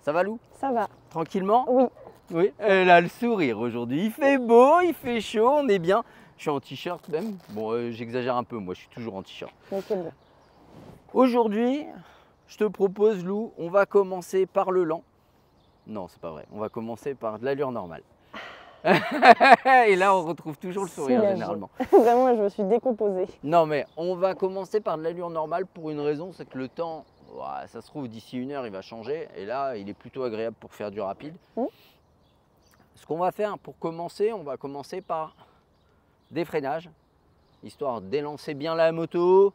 Ça va Lou? Ça va. Tranquillement? Oui. Oui, elle a le sourire aujourd'hui. Il fait beau, il fait chaud, on est bien. Je suis en t-shirt même. Bon, j'exagère un peu, moi je suis toujours en t-shirt. Ok, bon. Aujourd'hui, je te propose Lou, on va commencer par le lent. Non, c'est pas vrai. On va commencer par de l'allure normale. Et là, on retrouve toujours le sourire généralement. Vraiment, je me suis décomposée. Non, mais on va commencer par de l'allure normale pour une raison, c'est que le temps, ouah, ça se trouve d'ici 1 heure, il va changer. Et là, il est plutôt agréable pour faire du rapide. Ce qu'on va faire pour commencer, on va commencer par des freinages, histoire d'élancer bien la moto.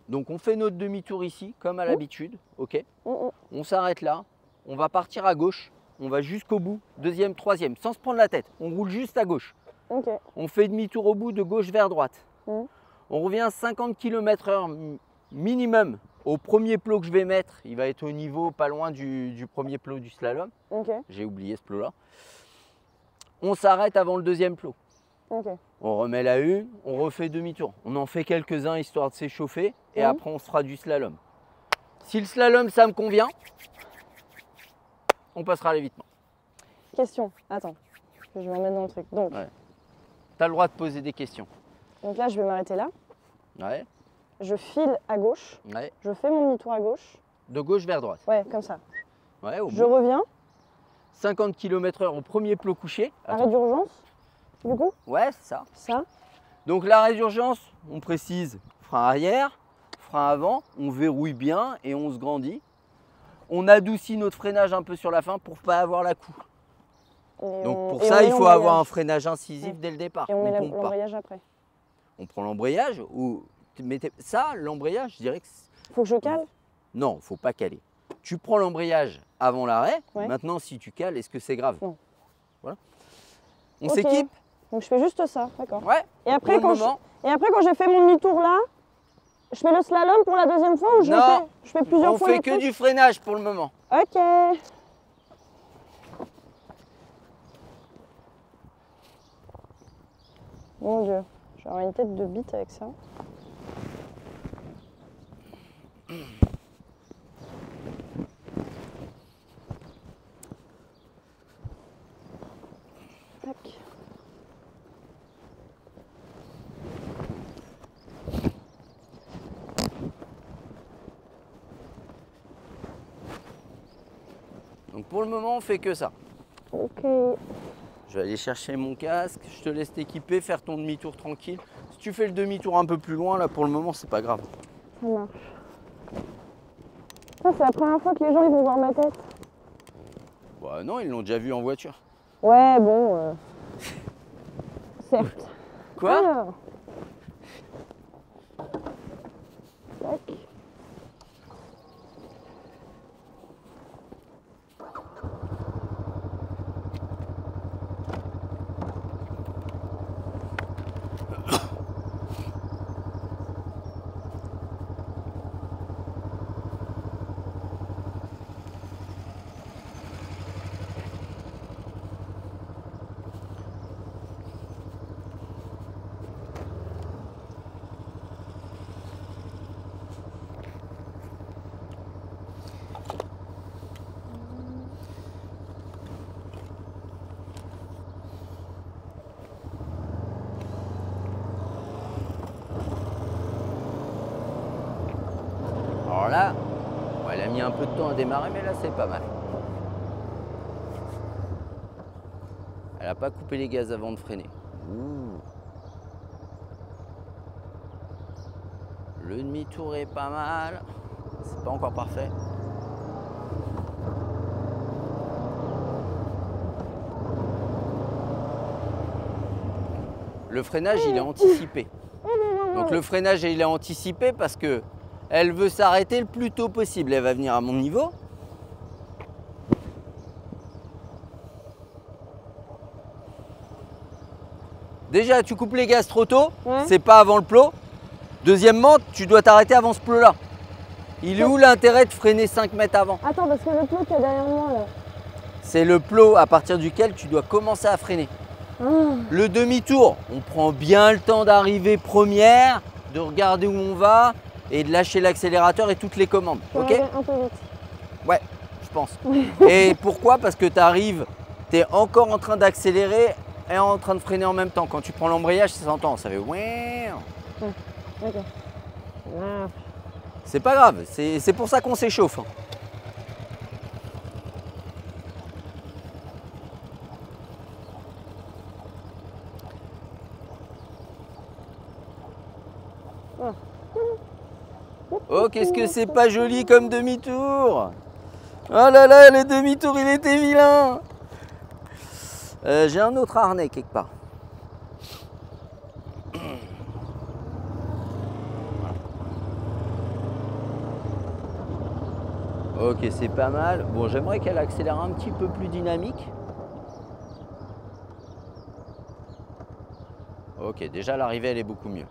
Donc on fait notre demi-tour ici, comme à l'habitude, ok. On s'arrête là, on va partir à gauche, on va jusqu'au bout, deuxième, troisième, sans se prendre la tête. On roule juste à gauche. Okay. On fait demi-tour au bout de gauche vers droite. On revient à 50 km/h minimum au premier plot que je vais mettre. Il va être au niveau pas loin du premier plot du slalom. Okay. J'ai oublié ce plot-là. On s'arrête avant le deuxième plot. Okay. On remet la une, on refait demi-tour. On en fait quelques-uns histoire de s'échauffer et après on se fera du slalom. Si le slalom ça me convient, on passera à l'évitement. Question, attends, je vais me remettre dans le truc. Donc, ouais. Tu as le droit de poser des questions. Donc là, je vais m'arrêter là. Ouais. Je file à gauche. Ouais. Je fais mon demi-tour à gauche. De gauche vers droite. Ouais, comme ça. Ouais, au bout. Je reviens. 50 km/h au premier plot couché. Arrêt d'urgence, du coup? Ouais, c'est ça. Ça. Donc l'arrêt d'urgence, on précise frein arrière, frein avant, on verrouille bien et on se grandit. On adoucit notre freinage un peu sur la fin pour ne pas avoir la coue. Donc pour ça, il faut avoir un freinage incisif dès le départ. Et on met l'embrayage après. On prend l'embrayage ou ça, l'embrayage, je dirais que... Faut que je cale? Non, faut pas caler. Tu prends l'embrayage avant l'arrêt. Ouais. Maintenant, si tu cales, est-ce que c'est grave? Non. Voilà. On s'équipe? Donc je fais juste ça, d'accord. Ouais. Et après, quand j'ai fait mon demi-tour là, je fais le slalom pour la deuxième fois ou je fais plusieurs fois? On fait que du freinage pour le moment. Ok. Mon Dieu, j'aurais une tête de bite avec ça. Tac. Donc pour le moment, on fait que ça. Ok. Je vais aller chercher mon casque, je te laisse t'équiper, faire ton demi-tour tranquille. Si tu fais le demi-tour un peu plus loin, là pour le moment, c'est pas grave. Ça marche. Ça, c'est la première fois que les gens ils vont voir ma tête. Bah non, ils l'ont déjà vu en voiture. Ouais, bon. Certes. Quoi? Alors. Tac. Alors là, bon, elle a mis un peu de temps à démarrer, mais là c'est pas mal. Elle n'a pas coupé les gaz avant de freiner. Ouh. Le demi-tour est pas mal. C'est pas encore parfait. Le freinage, il est anticipé. Donc le freinage, il est anticipé parce que elle veut s'arrêter le plus tôt possible. Elle va venir à mon niveau. Déjà, tu coupes les gaz trop tôt, c'est pas avant le plot. Deuxièmement, tu dois t'arrêter avant ce plot-là. Il est où l'intérêt de freiner 5 mètres avant? Attends, parce que le plot qu'il y a derrière moi là. C'est le plot à partir duquel tu dois commencer à freiner. Le demi-tour, on prend bien le temps d'arriver première, de regarder où on va et de lâcher l'accélérateur et toutes les commandes. Ok? Un peu vite. Ouais, je pense. Et pourquoi? Parce que tu arrives, tu es encore en train d'accélérer et en train de freiner en même temps. Quand tu prends l'embrayage, ça s'entend, ça fait ouais. Ok. Ah. C'est pas grave, c'est pour ça qu'on s'échauffe. Hein. Oh, qu'est-ce que c'est pas joli comme demi-tour! Oh là là, le demi-tour, il était vilain! J'ai un autre harnais quelque part. Ok, c'est pas mal. Bon, j'aimerais qu'elle accélère un petit peu plus dynamique. Ok, déjà l'arrivée, elle est beaucoup mieux.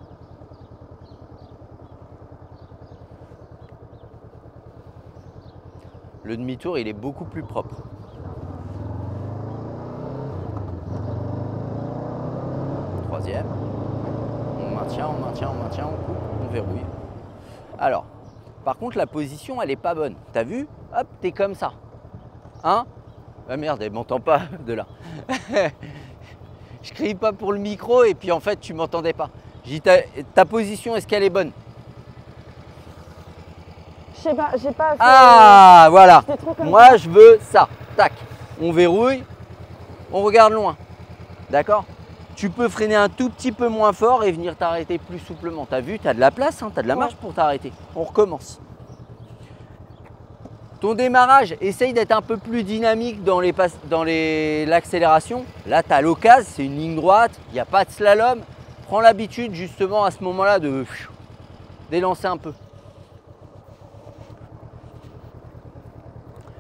Le demi-tour, il est beaucoup plus propre. Troisième. On maintient, on maintient, on maintient, on coupe, on verrouille. Alors, par contre, la position, elle est pas bonne. T'as vu? Hop, t'es comme ça. Hein? Ah merde, elle m'entend pas de là. Je crie pas pour le micro et puis en fait, tu m'entendais pas. J'ai dit, ta position, est-ce qu'elle est bonne? Je sais pas, j'ai pas fait... Ah, voilà. Moi, ça. je veux ça. Tac. On verrouille. On regarde loin. D'accord? Tu peux freiner un tout petit peu moins fort et venir t'arrêter plus souplement. T'as vu, t'as de la place, hein, t'as de la marge pour t'arrêter. On recommence. Ton démarrage, essaye d'être un peu plus dynamique dans l'accélération. Là, tu as l'occasion, c'est une ligne droite, il n'y a pas de slalom. Prends l'habitude justement à ce moment-là de d'élancer un peu.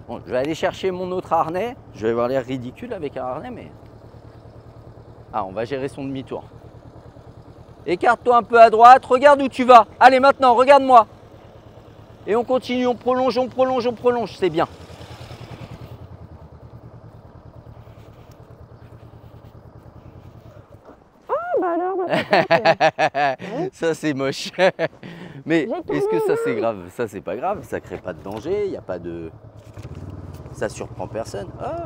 Bon, je vais aller chercher mon autre harnais. Je vais avoir l'air ridicule avec un harnais, mais... Ah, on va gérer son demi-tour. Écarte-toi un peu à droite, regarde où tu vas. Allez, maintenant, regarde-moi. Et on continue, on prolonge, on prolonge, on prolonge, c'est bien. Ah, bah alors, bah, ça c'est moche. Mais est-ce que ça c'est grave? Ça c'est pas grave, ça crée pas de danger, il n'y a pas de... Ça surprend personne. Ah,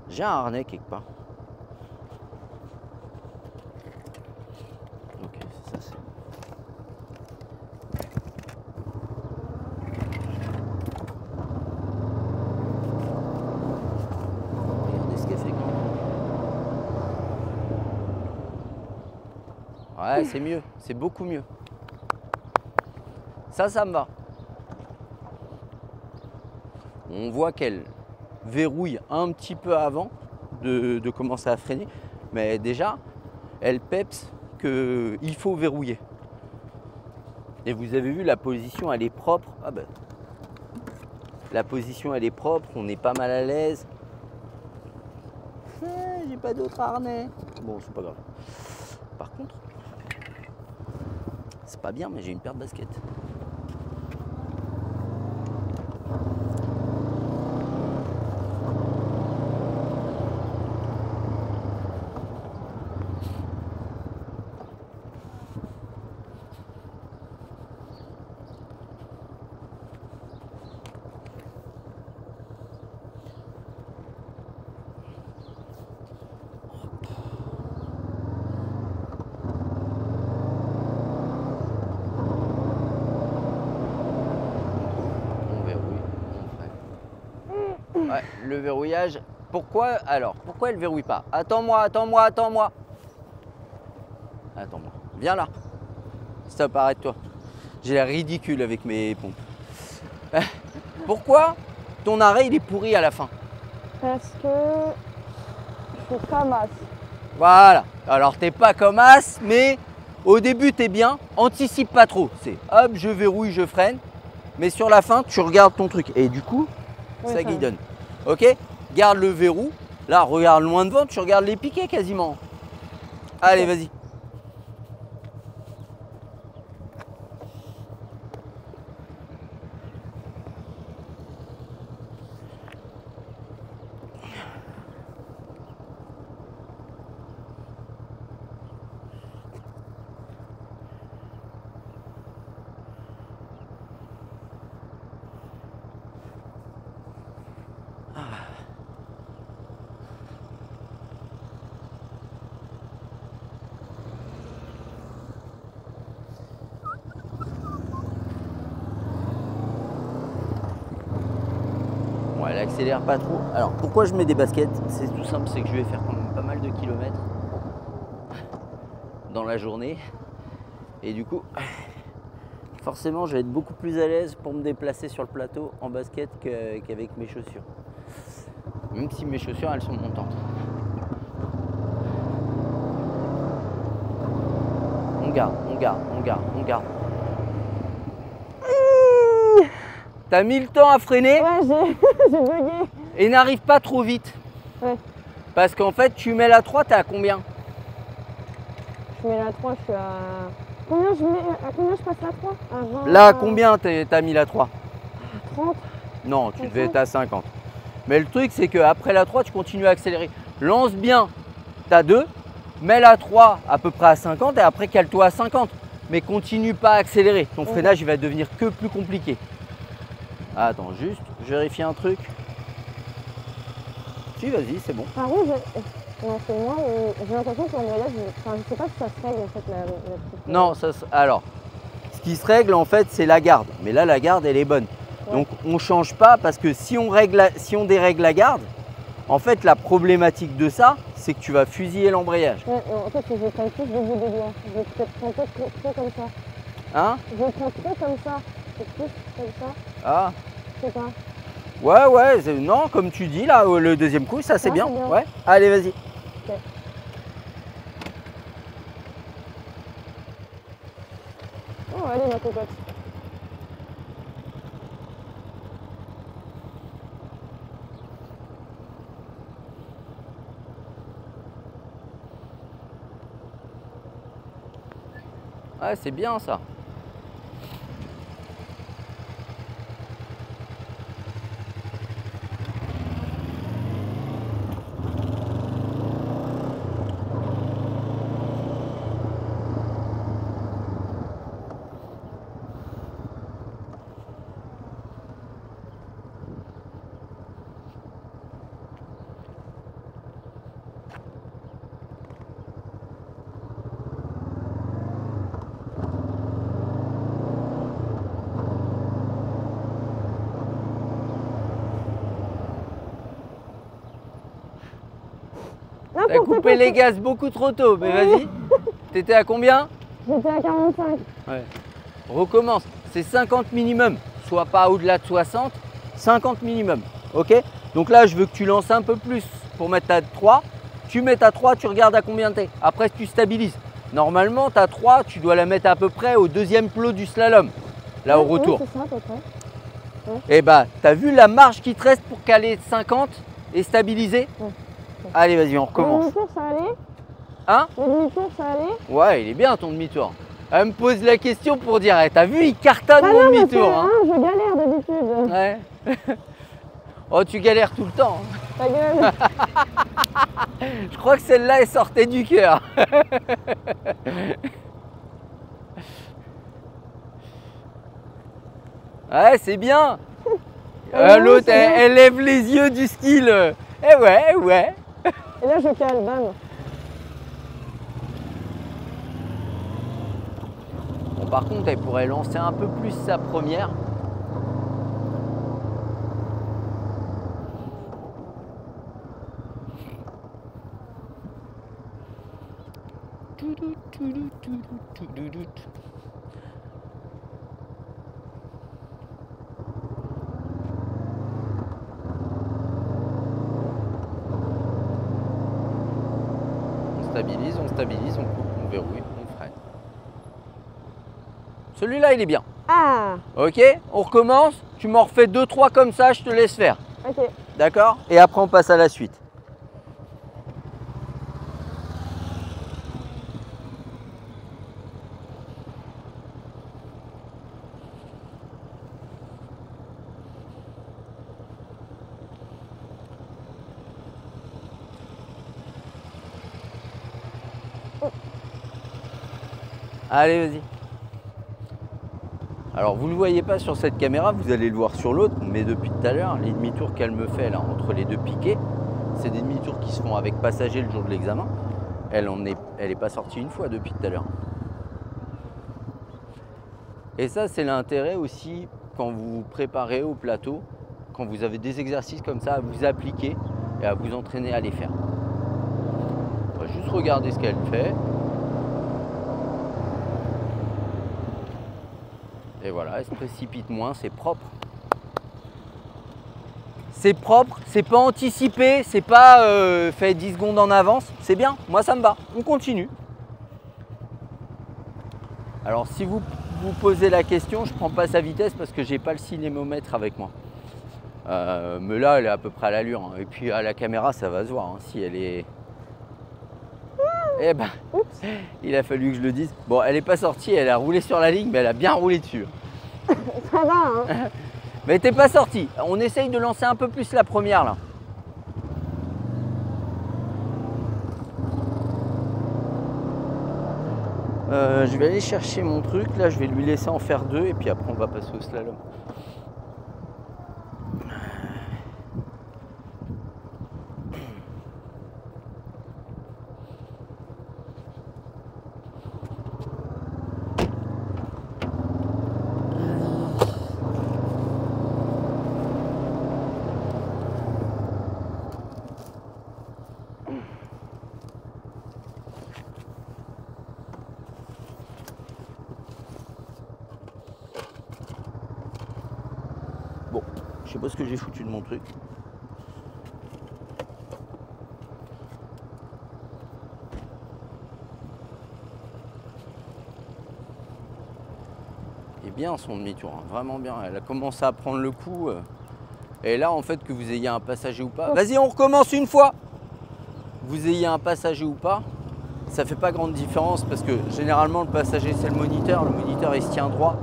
j'ai un harnais quelque part. Ok, ça c'est... Regardez ce qu'elle fait quand même. Ouais, c'est mieux, c'est beaucoup mieux. Ça me va. On voit qu'elle verrouille un petit peu avant de commencer à freiner, mais déjà, elle peps qu'il faut verrouiller. Et vous avez vu, la position, elle est propre. Ah ben, la position, elle est propre, on est pas mal à l'aise. J'ai pas d'autre harnais. Bon, c'est pas grave. Par contre, c'est pas bien, mais j'ai une paire de baskets. Ouais, le verrouillage. Pourquoi alors? Pourquoi elle ne verrouille pas? Attends-moi, attends-moi, attends-moi. Attends-moi. Viens là. Stop, arrête-toi. J'ai l'air ridicule avec mes pompes. Pourquoi ton arrêt il est pourri à la fin? Parce que je suis comme as. Voilà. Alors t'es pas comme as, mais au début t'es bien. Anticipe pas trop. C'est hop, je verrouille, je freine. Mais sur la fin, tu regardes ton truc. Et du coup, Oui, ça guidonne. Ok? Garde le verrou. Là, regarde loin devant, tu regardes les piquets quasiment. Allez, vas-y. Elle accélère pas trop. Alors pourquoi je mets des baskets? C'est tout simple, c'est que je vais faire quand même pas mal de kilomètres dans la journée. Et du coup, forcément, je vais être beaucoup plus à l'aise pour me déplacer sur le plateau en basket qu'avec mes chaussures. Même si mes chaussures, elles sont montantes. On garde, on garde, on garde, on garde. T'as mis le temps à freiner? Ouais, j'ai bugué. Et n'arrive pas trop vite. Ouais. Parce qu'en fait, tu mets la 3, t'es à combien? Je mets la 3, je suis à... Combien je mets... À combien je passe la 3? À 20, Là, à combien t'as mis la 3? 30. Non, tu devais être à 50. Mais le truc, c'est qu'après la 3, tu continues à accélérer. Lance bien ta 2, mets la 3 à peu près à 50 et après cale-toi à 50. Mais continue pas à accélérer. Ton freinage, il va devenir que plus compliqué. Ah, attends, juste, je vérifie un truc. Si, vas-y, c'est bon. Par contre, non, c'est moi où j'ai l'impression que l'embrayage, enfin, je sais pas si ça se règle en fait la petite... Non, alors, ce qui se règle en fait, c'est la garde. Mais là, la garde, elle est bonne. Ouais. Donc, on ne change pas parce que si on dérègle la garde, en fait, la problématique de ça, c'est que tu vas fusiller l'embrayage. Ouais, non, en fait, je prends plus de bout des doigts. Je peut-être prends trop comme ça. Hein? Je prends trop comme ça. C'est plus comme ça. Ah. Je sais pas. Ouais, non, comme tu dis, là, le deuxième coup, ça c'est bien. Ouais, allez, vas-y. Okay. Oh, allez, ma cocotte. Ouais, c'est bien ça. T'as coupé les gaz beaucoup trop tôt, mais vas-y. T'étais à combien? J'étais à 45. Ouais. Recommence, c'est 50 minimum. Soit pas au-delà de 60, 50 minimum. Ok? Donc là, je veux que tu lances un peu plus pour mettre ta 3. Tu mets ta 3, tu regardes à combien t'es. Après, tu stabilises. Normalement, ta 3, tu dois la mettre à peu près au deuxième plot du slalom. Là, au retour. Oui, c'est ça, à peu près. Ouais. Et bah, t'as vu la marge qui te reste pour caler 50 et stabiliser? Ouais. Allez, vas-y, on recommence. Le demi-tour, ça allait? Hein? Le demi-tour, ça allait? Ouais, il est bien ton demi-tour. Elle me pose la question pour dire, t'as vu, il cartonne mon demi-tour. Hein. Je galère d'habitude. Ouais. Oh, tu galères tout le temps. Ta gueule. Je crois que celle-là, elle sortait du cœur. Ouais, c'est bien. L'autre, elle lève les yeux du skill. Eh ouais, ouais. Et là, je cale, bam. Bon, par contre, elle pourrait lancer un peu plus sa première. On stabilise, on coupe, on verrouille, on freine. Celui-là, il est bien. Ah. Ok, on recommence. Tu m'en refais 2-3 comme ça, je te laisse faire. Ok. D'accord? Et après, on passe à la suite. Allez, vas-y. Alors, vous ne le voyez pas sur cette caméra, vous allez le voir sur l'autre, mais depuis tout à l'heure, les demi-tours qu'elle me fait là, entre les deux piquets, c'est des demi-tours qui se font avec passager le jour de l'examen. Elle est pas sortie une fois depuis tout à l'heure. Et ça, c'est l'intérêt aussi quand vous vous préparez au plateau, quand vous avez des exercices comme ça à vous appliquer et à vous entraîner à les faire. On va juste regarder ce qu'elle fait. Et voilà, elle se précipite moins, c'est propre. C'est propre, c'est pas anticipé, c'est pas fait 10 secondes en avance, c'est bien, moi ça me va, on continue. Alors si vous vous posez la question, je prends pas sa vitesse parce que j'ai pas le cinémomètre avec moi. Mais là elle est à peu près à l'allure, hein. Et puis à la caméra ça va se voir, hein, si elle est... Eh ben, oups, il a fallu que je le dise. Bon, elle est pas sortie, elle a roulé sur la ligne, mais elle a bien roulé dessus. Ça va, hein. Mais t'es pas sorti. On essaye de lancer un peu plus la première là. Je vais aller chercher mon truc. Là, je vais lui laisser en faire 2 et puis après on va passer au slalom. Bon, je sais pas ce que j'ai foutu de mon truc. Et bien son demi-tour, hein, vraiment bien. Elle a commencé à prendre le coup. Et là, en fait, que vous ayez un passager ou pas. Vas-y, on recommence une fois. Vous ayez un passager ou pas, ça fait pas grande différence parce que généralement le passager c'est le moniteur il se tient droit.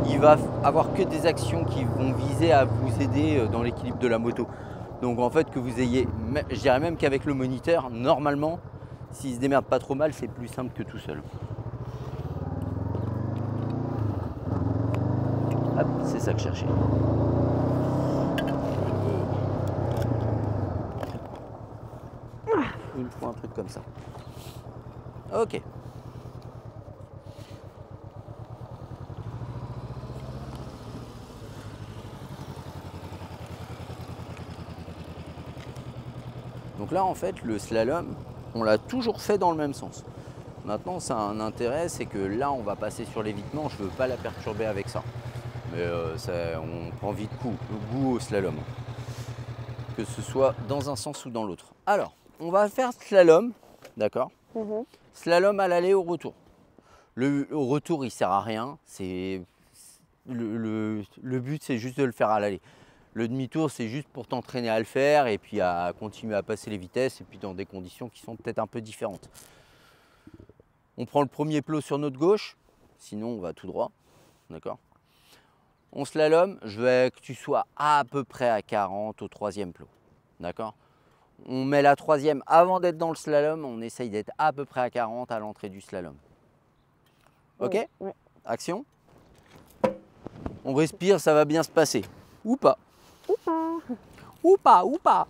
Il va avoir que des actions qui vont viser à vous aider dans l'équilibre de la moto. Donc en fait que vous ayez, je dirais même qu'avec le moniteur, normalement, s'il se démerde pas trop mal, c'est plus simple que tout seul. Hop, c'est ça que je cherchais. Il me faut un truc comme ça. Ok. Donc là, en fait, le slalom, on l'a toujours fait dans le même sens. Maintenant, ça a un intérêt, c'est que là, on va passer sur l'évitement. Je ne veux pas la perturber avec ça. Mais on prend vite goût au slalom. Que ce soit dans un sens ou dans l'autre. Alors, on va faire slalom, d'accord. Slalom à l'aller, au retour. Au retour, il ne sert à rien. Le but, c'est juste de le faire à l'aller. Le demi-tour, c'est juste pour t'entraîner à le faire et puis à continuer à passer les vitesses et puis dans des conditions qui sont peut-être un peu différentes. On prend le premier plot sur notre gauche, sinon on va tout droit, d'accord. On slalom, je veux que tu sois à peu près à 40 au troisième plot, d'accord. On met la troisième avant d'être dans le slalom, on essaye d'être à peu près à 40 à l'entrée du slalom. Ok? Oui. Action. On respire, ça va bien se passer. Ou pas. Ou pas. Ou pas, ou pas.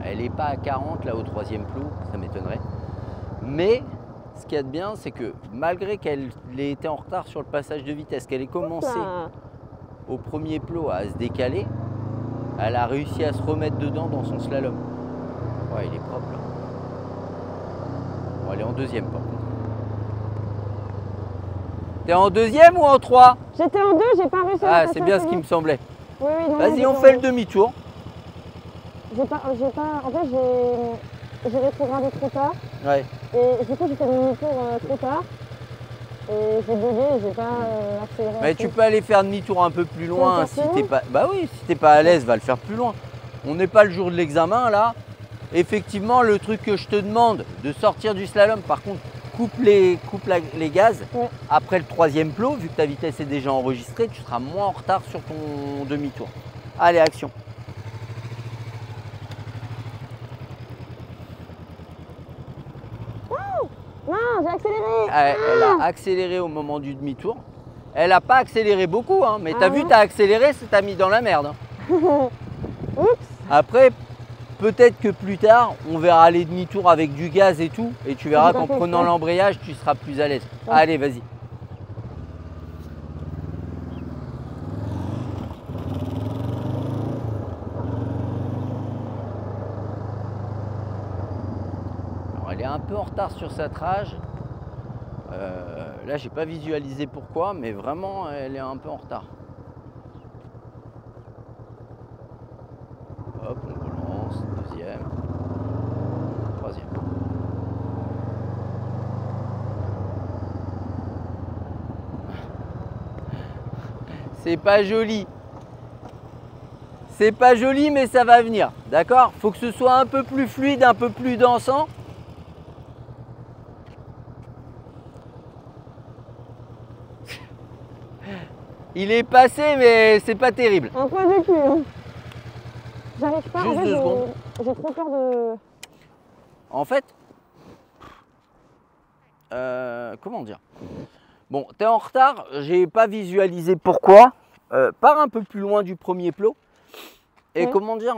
Elle n'est pas à 40 là au troisième plot, ça m'étonnerait. Mais ce qu'il y a de bien, c'est que malgré qu'elle ait été en retard sur le passage de vitesse, qu'elle ait commencé au premier plot à se décaler, elle a réussi à se remettre dedans dans son slalom. Ouais, il est propre là. Bon, elle est en deuxième par contre. T'es en deuxième ou en 3? J'étais en 2, j'ai pas réussi à Ah, c'est bien ce qui me semblait. Oui, oui, vas-y, on fait le demi-tour. En fait, j'ai rétrogradé trop tard. Ouais. Et du coup, j'ai fait le demi-tour trop tard. Et j'ai bugué, j'ai pas accéléré. Mais tu peux aller faire demi-tour un peu plus loin si t'es pas. Bah oui, si t'es pas à l'aise, va le faire plus loin. On n'est pas le jour de l'examen là. Effectivement, le truc que je te demande de sortir du slalom, par contre, coupe les gaz. Ouais. Après le troisième plot, vu que ta vitesse est déjà enregistrée, tu seras moins en retard sur ton demi-tour. Allez, action. Non, j'ai accéléré. Elle a accéléré au moment du demi-tour. Elle n'a pas accéléré beaucoup, hein, mais t'as vu, t'as accéléré, ça t'a mis dans la merde. Hein. Oups. Après, peut-être que plus tard, on verra les demi-tours avec du gaz et tout. Et tu verras qu'en prenant l'embrayage, tu seras plus à l'aise. Ouais. Allez, vas-y. Alors, elle est un peu en retard sur sa trage. Là, j'ai pas visualisé pourquoi, mais vraiment, elle est un peu en retard. Hop, on relance, deuxième, troisième. C'est pas joli. C'est pas joli, mais ça va venir, d'accord? Faut que ce soit un peu plus fluide, un peu plus dansant. Il est passé, mais c'est pas terrible. Un point de cul. Hein. J'arrive pas. Juste en fait, 2 secondes. J'ai trop peur de. En fait, comment dire? Bon, t'es en retard. J'ai pas visualisé pourquoi. Pars un peu plus loin du premier plot. Et comment dire?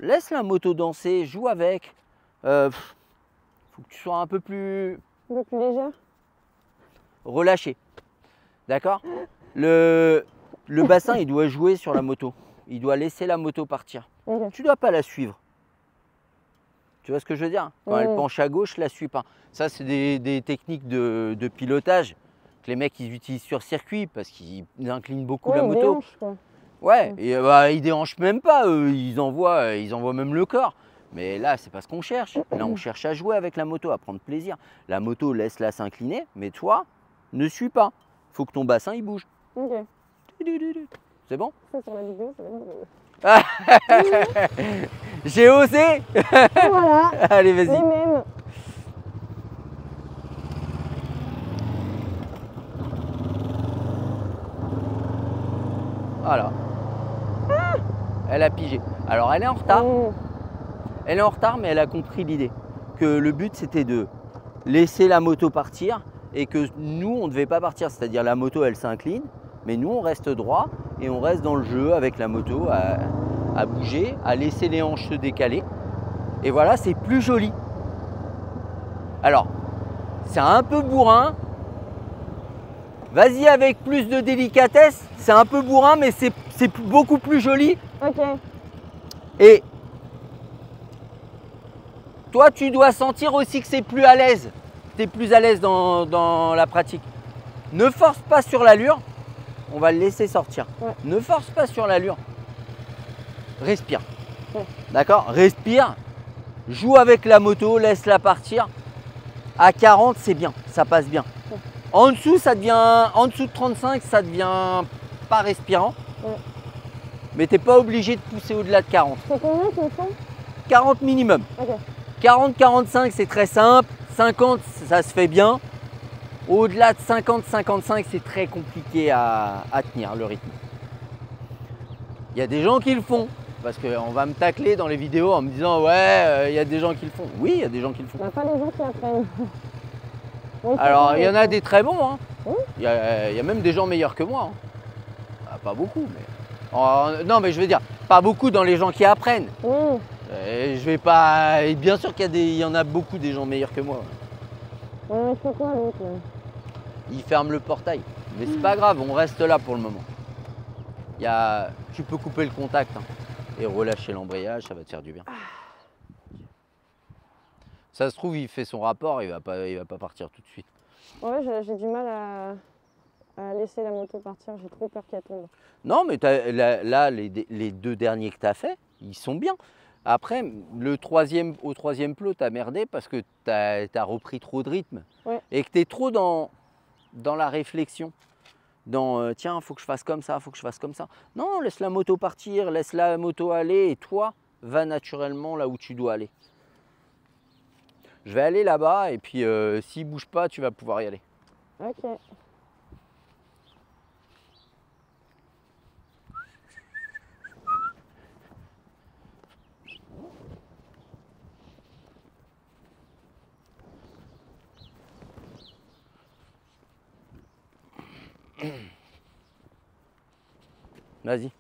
Laisse la moto danser, joue avec. Faut que tu sois un peu plus légère. Relâché. D'accord? Le bassin, il doit jouer sur la moto. Il doit laisser la moto partir. Okay. Tu ne dois pas la suivre. Tu vois ce que je veux dire? Quand elle penche à gauche, la suis pas. Ça, c'est des techniques de pilotage que les mecs ils utilisent sur circuit parce qu'ils inclinent beaucoup la moto. Déhanchent, quoi. Ouais, et ils déhanchent même pas. Eux, ils envoient même le corps. Mais là, c'est pas ce qu'on cherche. Là, on cherche à jouer avec la moto, à prendre plaisir. La moto, laisse-la s'incliner, mais toi, ne suis pas. Faut que ton bassin il bouge. Ok. C'est bon? Ça, sur la vidéo, ça va être drôle. J'ai osé. Voilà. Allez, vas-y. Les mêmes. Voilà. Elle a pigé. Alors, elle est en retard. Elle est en retard, mais elle a compris l'idée. Que le but, c'était de laisser la moto partir et que nous, on ne devait pas partir. C'est-à-dire, la moto, elle s'incline, mais nous, on reste droit et on reste dans le jeu avec la moto à bouger, à laisser les hanches se décaler. Et voilà, c'est plus joli. Alors, c'est un peu bourrin. Vas-y avec plus de délicatesse. C'est un peu bourrin, mais c'est beaucoup plus joli. Ok. Et toi, tu dois sentir aussi que c'est plus à l'aise. Tu es plus à l'aise dans la pratique. Ne force pas sur l'allure. On va le laisser sortir. Ouais. Ne force pas sur l'allure. Respire. Ouais. D'accord? Respire. Joue avec la moto, laisse-la partir. À 40, c'est bien. Ça passe bien. Ouais. En dessous, ça devient. En dessous de 35, ça devient pas respirant. Ouais. Mais tu n'es pas obligé de pousser au-delà de 40. C'est combien qu'il faut? 40 minimum. Ok. 40-45, c'est très simple. 50, ça se fait bien. Au-delà de 50-55, c'est très compliqué à tenir le rythme. Il y a des gens qui le font. Parce qu'on va me tacler dans les vidéos en me disant ouais, il y a des gens qui le font. Oui, il y a des gens qui le font. Bah, pas les gens qui apprennent. Alors, il y en a des très bons. Hein. Oui. Il y a même des gens meilleurs que moi. Hein. Ah, pas beaucoup, mais... Oh, non, mais je veux dire, pas beaucoup dans les gens qui apprennent. Oui. Je vais pas... Et bien sûr qu'il y en a beaucoup des gens meilleurs que moi. Il fait quoi, l'autre? Il ferme le portail. Mais c'est pas grave, on reste là pour le moment. Tu peux couper le contact hein, et relâcher l'embrayage, ça va te faire du bien. Ça se trouve, il fait son rapport, il va pas partir tout de suite. Ouais, j'ai du mal à laisser la moto partir, j'ai trop peur qu'elle tombe. Non, mais là, les deux derniers que tu as fait, ils sont bien. Après, au troisième plot, tu as merdé parce que tu as repris trop de rythme. Ouais. Et que tu es trop dans la réflexion. Tiens, il faut que je fasse comme ça, il faut que je fasse comme ça. Non, laisse la moto partir, laisse la moto aller et toi, va naturellement là où tu dois aller. Je vais aller là-bas et puis s'il ne bouge pas, tu vas pouvoir y aller. Ok. Vas-y.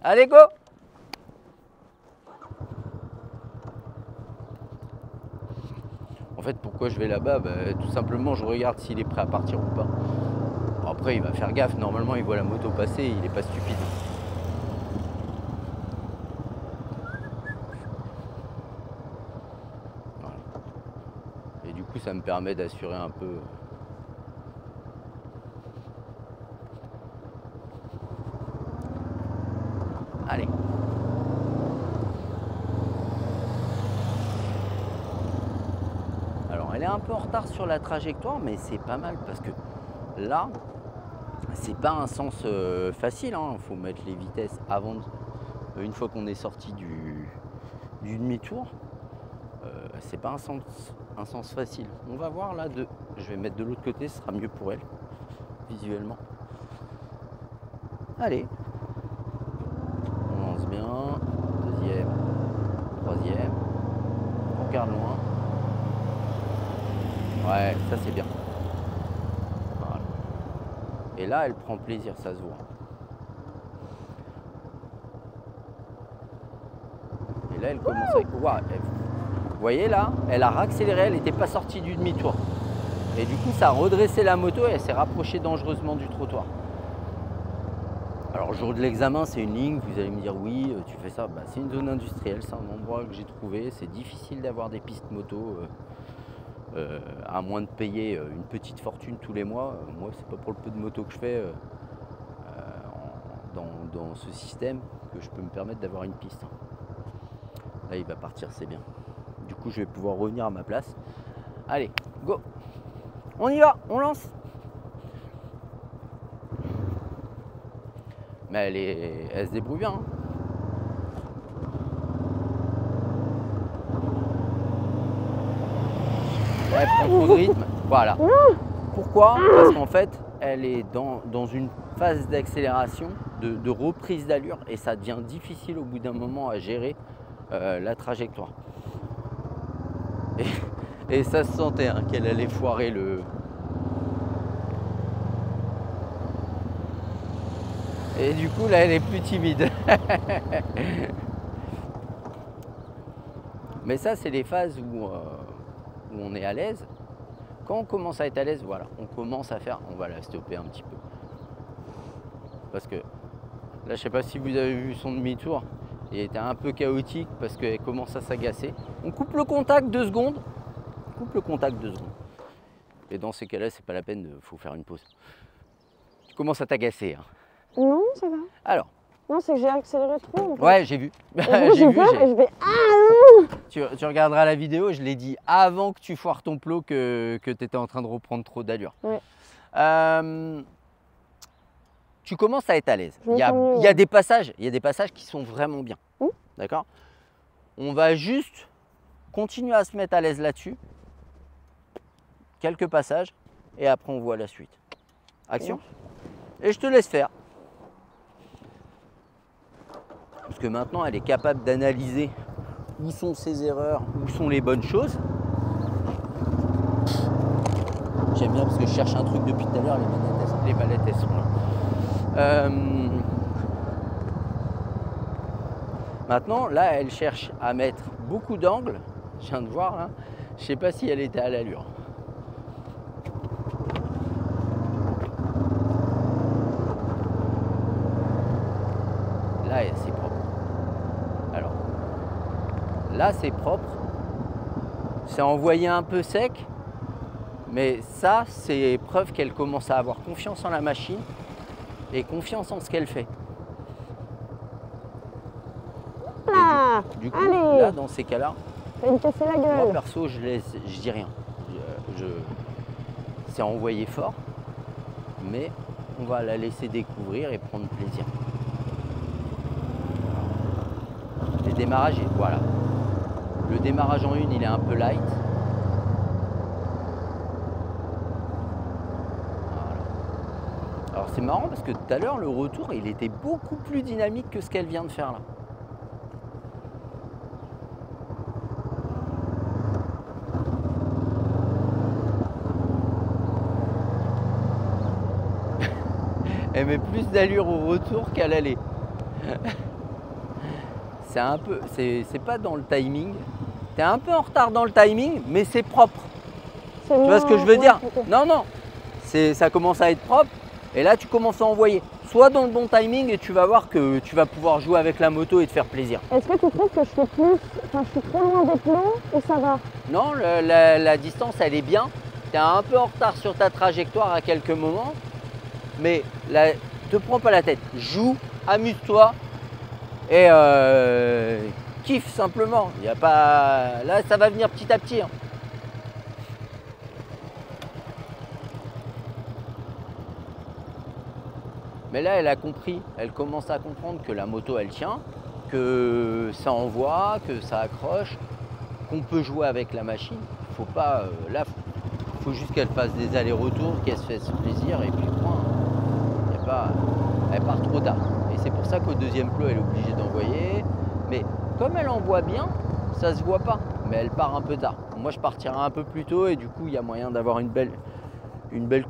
Allez, go! En fait, pourquoi je vais là-bas? Tout simplement, je regarde s'il est prêt à partir ou pas. Après, il va faire gaffe. Normalement, il voit la moto passer, il n'est pas stupide. Voilà. Et du coup, ça me permet d'assurer un peu. Allez. Alors, elle est un peu en retard sur la trajectoire, mais c'est pas mal parce que là, c'est pas un sens facile. Il faut mettre les vitesses avant, une fois qu'on est sorti du demi-tour. C'est pas un sens facile. On va voir là, je vais mettre de l'autre côté, ce sera mieux pour elle, visuellement. Allez. On lance bien. Deuxième. Troisième. On regarde loin. Ouais, ça c'est bien. Voilà. Et là, elle prend plaisir, ça se voit. Et là, elle commence à... Wow, vous voyez là, elle a réaccéléré, elle n'était pas sortie du demi-tour. Et du coup, ça a redressé la moto et elle s'est rapprochée dangereusement du trottoir. Alors, le jour de l'examen, c'est une ligne. Vous allez me dire, oui, tu fais ça. C'est une zone industrielle, c'est un endroit que j'ai trouvé. C'est difficile d'avoir des pistes moto, à moins de payer une petite fortune tous les mois. Moi, c'est pas pour le peu de moto que je fais dans ce système que je peux me permettre d'avoir une piste. Là, il va partir, c'est bien. Du coup, je vais pouvoir revenir à ma place. Allez, go! On y va, on lance! Mais elle se débrouille bien. Elle prend trop de rythme. Voilà. Pourquoi? Parce qu'en fait, elle est dans une phase d'accélération, de reprise d'allure, et ça devient difficile au bout d'un moment à gérer la trajectoire. Et ça se sentait qu'elle allait foirer le... Et du coup, là, elle est plus timide. Mais ça, c'est les phases où on est à l'aise. Quand on commence à être à l'aise, voilà, on commence à faire... On va la stopper un petit peu. Parce que là, je ne sais pas si vous avez vu son demi-tour. Il était un peu chaotique parce qu'elle commence à s'agacer. On coupe le contact 2 secondes. Coupe le contact 2 secondes. Et dans ces cas-là, c'est pas la peine, il faut faire une pause. Tu commences à t'agacer. Non, ça va. Alors. Non, c'est que j'ai accéléré trop. En fait. Ouais, j'ai vu. J'ai peur et je vais... Ah non! Tu regarderas la vidéo, je l'ai dit avant que tu foires ton plot que tu étais en train de reprendre trop d'allure. Ouais. Tu commences à être à l'aise. Il y a des passages qui sont vraiment bien. D'accord? On va juste continuer à se mettre à l'aise là-dessus. Quelques passages et après on voit la suite. Action. Et je te laisse faire. Parce que maintenant elle est capable d'analyser où sont ses erreurs, où sont les bonnes choses. J'aime bien parce que je cherche un truc depuis tout à l'heure, les manettes elles sont là. Maintenant là elle cherche à mettre beaucoup d'angles. Je viens de voir là. Je ne sais pas si elle était à l'allure. Là c'est propre. Alors là c'est propre. C'est envoyé un peu sec. Mais ça c'est preuve qu'elle commence à avoir confiance en la machine et confiance en ce qu'elle fait. Ah, du coup là dans ces cas-là, fais me casser la gueule. Moi perso je dis rien. C'est envoyé fort, mais on va la laisser découvrir et prendre plaisir. Les démarrages, voilà. Le démarrage en une, il est un peu light. Voilà. Alors c'est marrant parce que tout à l'heure, le retour, il était beaucoup plus dynamique que ce qu'elle vient de faire là. Elle met plus d'allure au retour qu'à l'aller. c'est un peu, c'est pas dans le timing. Tu es un peu en retard dans le timing, mais c'est propre. Tu vois ce que je veux dire? Okay. Non, non, ça commence à être propre. Et là, tu commences à envoyer. Soit dans le bon timing et tu vas voir que tu vas pouvoir jouer avec la moto et te faire plaisir. Est-ce que tu trouves que je suis trop loin des plots ou ça va? Non, la distance, elle est bien. Tu es un peu en retard sur ta trajectoire à quelques moments. Mais te prends pas la tête. Joue, amuse-toi et kiffe simplement. Y a pas... Là, ça va venir petit à petit. Hein. Mais là, elle a compris, elle commence à comprendre que la moto, elle tient, que ça envoie, que ça accroche, qu'on peut jouer avec la machine. Faut pas, là, faut juste qu'elle fasse des allers-retours, qu'elle se fasse plaisir et puis point. Y a pas, elle part trop tard. Et c'est pour ça qu'au deuxième plot, elle est obligée d'envoyer. Mais comme elle envoie bien, ça se voit pas. Mais elle part un peu tard. Moi, je partirai un peu plus tôt et du coup, il y a moyen d'avoir une belle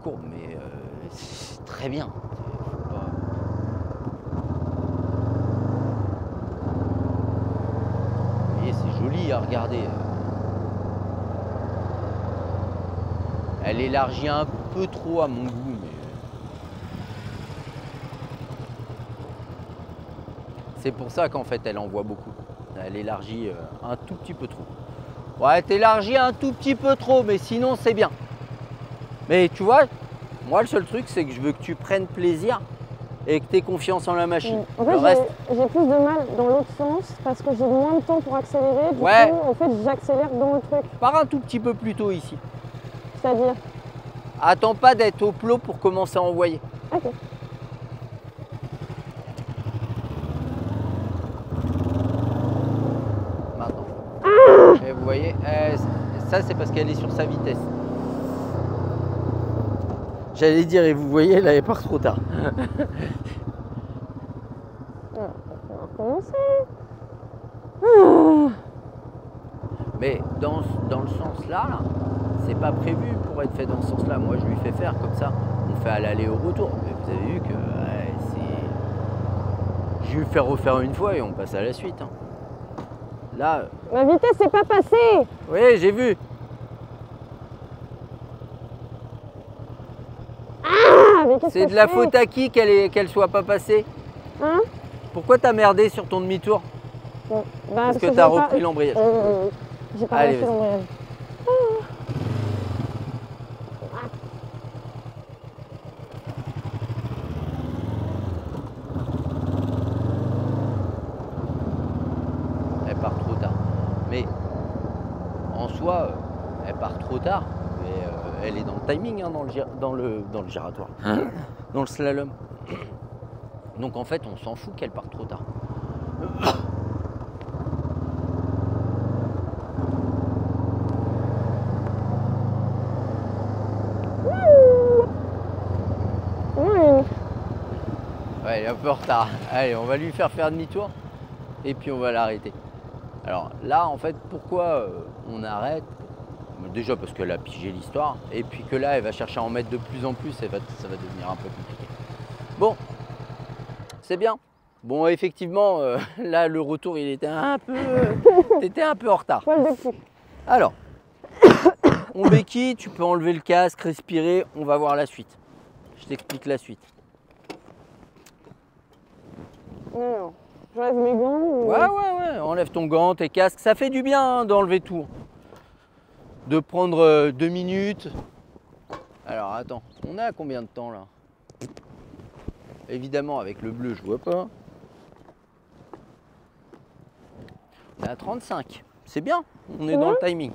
courbe. Mais c'est très bien. C'est joli à regarder. Elle élargit un peu trop à mon goût, mais c'est pour ça qu'en fait elle envoie beaucoup. Elle élargit un tout petit peu trop. Ouais, t'élargis un tout petit peu trop, mais sinon c'est bien. Mais tu vois, moi le seul truc c'est que je veux que tu prennes plaisir et que tu aies confiance en la machine. En fait, j'ai plus de mal dans l'autre sens parce que j'ai moins de temps pour accélérer. Du coup, en fait, j'accélère dans le truc. Pars un tout petit peu plus tôt ici. C'est-à-dire? Attends pas d'être au plot pour commencer à envoyer. Ok. Maintenant. Et vous voyez, ça c'est parce qu'elle est sur sa vitesse. J'allais dire, et vous voyez, là, elle part trop tard. On va recommencer. Mais dans le sens là, c'est pas prévu pour être fait dans ce sens-là. Moi, je lui fais faire comme ça. On fait à l'aller au retour. Mais vous avez vu que je lui fais refaire une fois et on passe à la suite. Hein. Là. Ma vitesse n'est pas passée. Oui, j'ai vu. C'est de la faute à qui qu'elle soit pas passée? Hein? Pourquoi t'as merdé sur ton demi-tour? Parce que t'as repris l'embrayage. J'ai pas repris l'embrayage. Elle part trop tard. Mais en soi, elle part trop tard. Mais elle est dans le timing, hein, dans le giratoire. Dans le slalom. Donc en fait, on s'en fout qu'elle parte trop tard. Ouais, elle est un peu en retard. Allez, on va lui faire demi-tour et puis on va l'arrêter. Alors là, en fait, pourquoi on arrête? Déjà parce qu'elle a pigé l'histoire et puis que là, elle va chercher à en mettre de plus en plus et ça va devenir un peu compliqué. Bon, c'est bien. Bon, effectivement, là, le retour, il était un peu... T'étais un peu en retard. Alors, on béquille, tu peux enlever le casque, respirer, on va voir la suite. Je t'explique la suite. Alors, j'enlève mes gants ou... Ouais, enlève ton gant, tes casques. Ça fait du bien hein, d'enlever tout. De prendre 2 minutes. Alors, attends, on a combien de temps, là? Évidemment, avec le bleu, je vois pas. On est à 35. C'est bien, on est dans le timing.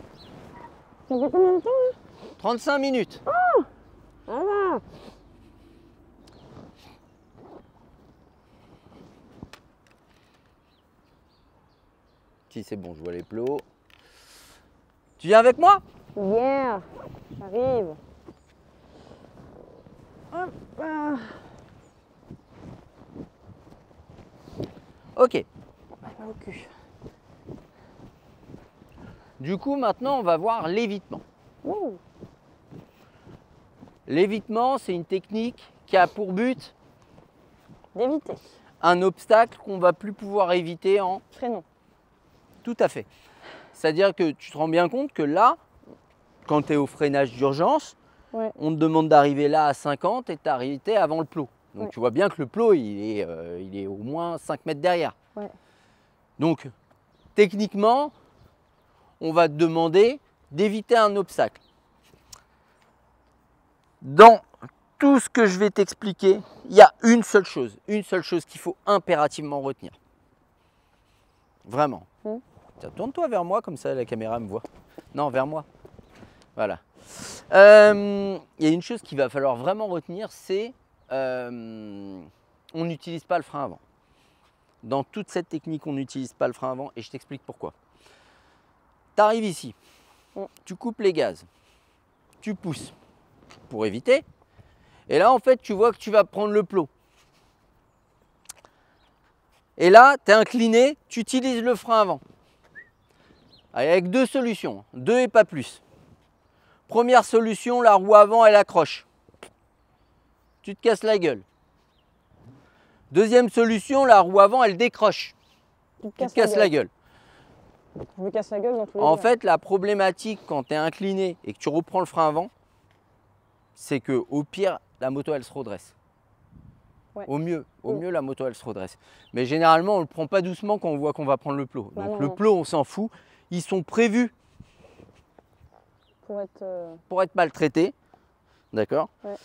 Ça fait combien de temps, là? 35 minutes. Oh, ça va. Si c'est bon, je vois les plots. Tu viens avec moi? Yeah, j'arrive. Hop. Ok. Au cul. Du coup, maintenant, on va voir l'évitement. L'évitement, c'est une technique qui a pour but d'éviter. un obstacle qu'on va plus pouvoir éviter en... Freinant. Tout à fait. C'est-à-dire que tu te rends bien compte que là, quand tu es au freinage d'urgence, Ouais. on te demande d'arriver là à 50 et tu arrêté avant le plot. Donc Ouais. tu vois bien que le plot, il est au moins 5 mètres derrière. Ouais. Donc, techniquement, on va te demander d'éviter un obstacle. Dans tout ce que je vais t'expliquer, il y a une seule chose qu'il faut impérativement retenir. Vraiment. Tiens, tourne-toi vers moi, comme ça la caméra me voit. Non, vers moi. Voilà. Il y a une chose qu'il va falloir vraiment retenir, c'est on n'utilise pas le frein avant. Dans toute cette technique, on n'utilise pas le frein avant et je t'explique pourquoi. Tu arrives ici, tu coupes les gaz, tu pousses pour éviter. Et là, en fait, tu vois que tu vas prendre le plot. Et là, tu es incliné, tu utilises le frein avant. Avec deux solutions, deux et pas plus. Première solution, la roue avant, elle accroche. Tu te casses la gueule. Deuxième solution, la roue avant, elle décroche. Tu te casses la gueule. Je me casse la gueule dans tous les En cas. fait, la problématique quand tu es incliné et que tu reprends le frein avant, c'est que au pire, la moto, elle se redresse. Ouais. Au mieux, la moto, elle se redresse. Mais généralement, on ne le prend pas doucement quand on voit qu'on va prendre le plot. Bah donc non, le non. plot, on s'en fout. Ils sont prévus Pour être maltraités. D'accord. Ouais.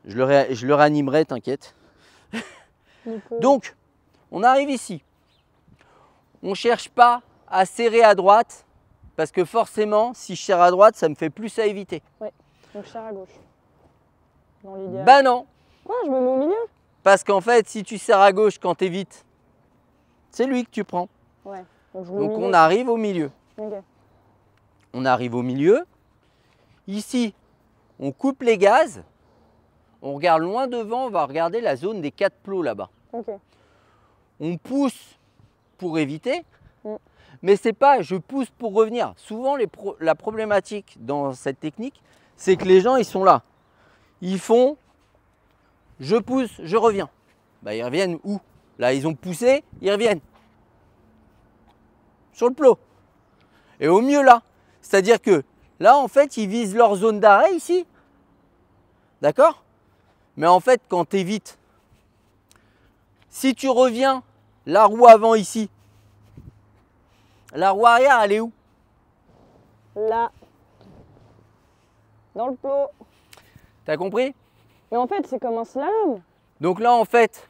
Je le réanimerai, t'inquiète. Donc, on arrive ici. On ne cherche pas à serrer à droite, parce que forcément, si je serre à droite, ça me fait plus à éviter. Ouais, donc je serre à gauche. Dans l'idéal. Bah non, Ouais, je me mets au milieu. parce qu'en fait, si tu serres à gauche quand tu évites, c'est lui que tu prends. Ouais, donc je me mets Donc au milieu. on arrive au milieu. Ok. On arrive au milieu. Ici, on coupe les gaz. On regarde loin devant, on va regarder la zone des 4 plots là-bas. Ok. On pousse pour éviter, Mm. mais c'est pas je pousse pour revenir. Souvent, la problématique dans cette technique, c'est que les gens, ils sont là. Ils font je pousse, je reviens. Bah, ils reviennent où? Là, ils ont poussé, ils reviennent. Sur le plot. Et au mieux là. C'est-à-dire que là, en fait, ils visent leur zone d'arrêt ici. D'accord? Mais en fait, quand tu évites, si tu reviens la roue avant ici, la roue arrière, elle est où? Là. Dans le plot. T'as compris? Mais en fait, c'est comme un slalom. Donc là, en fait,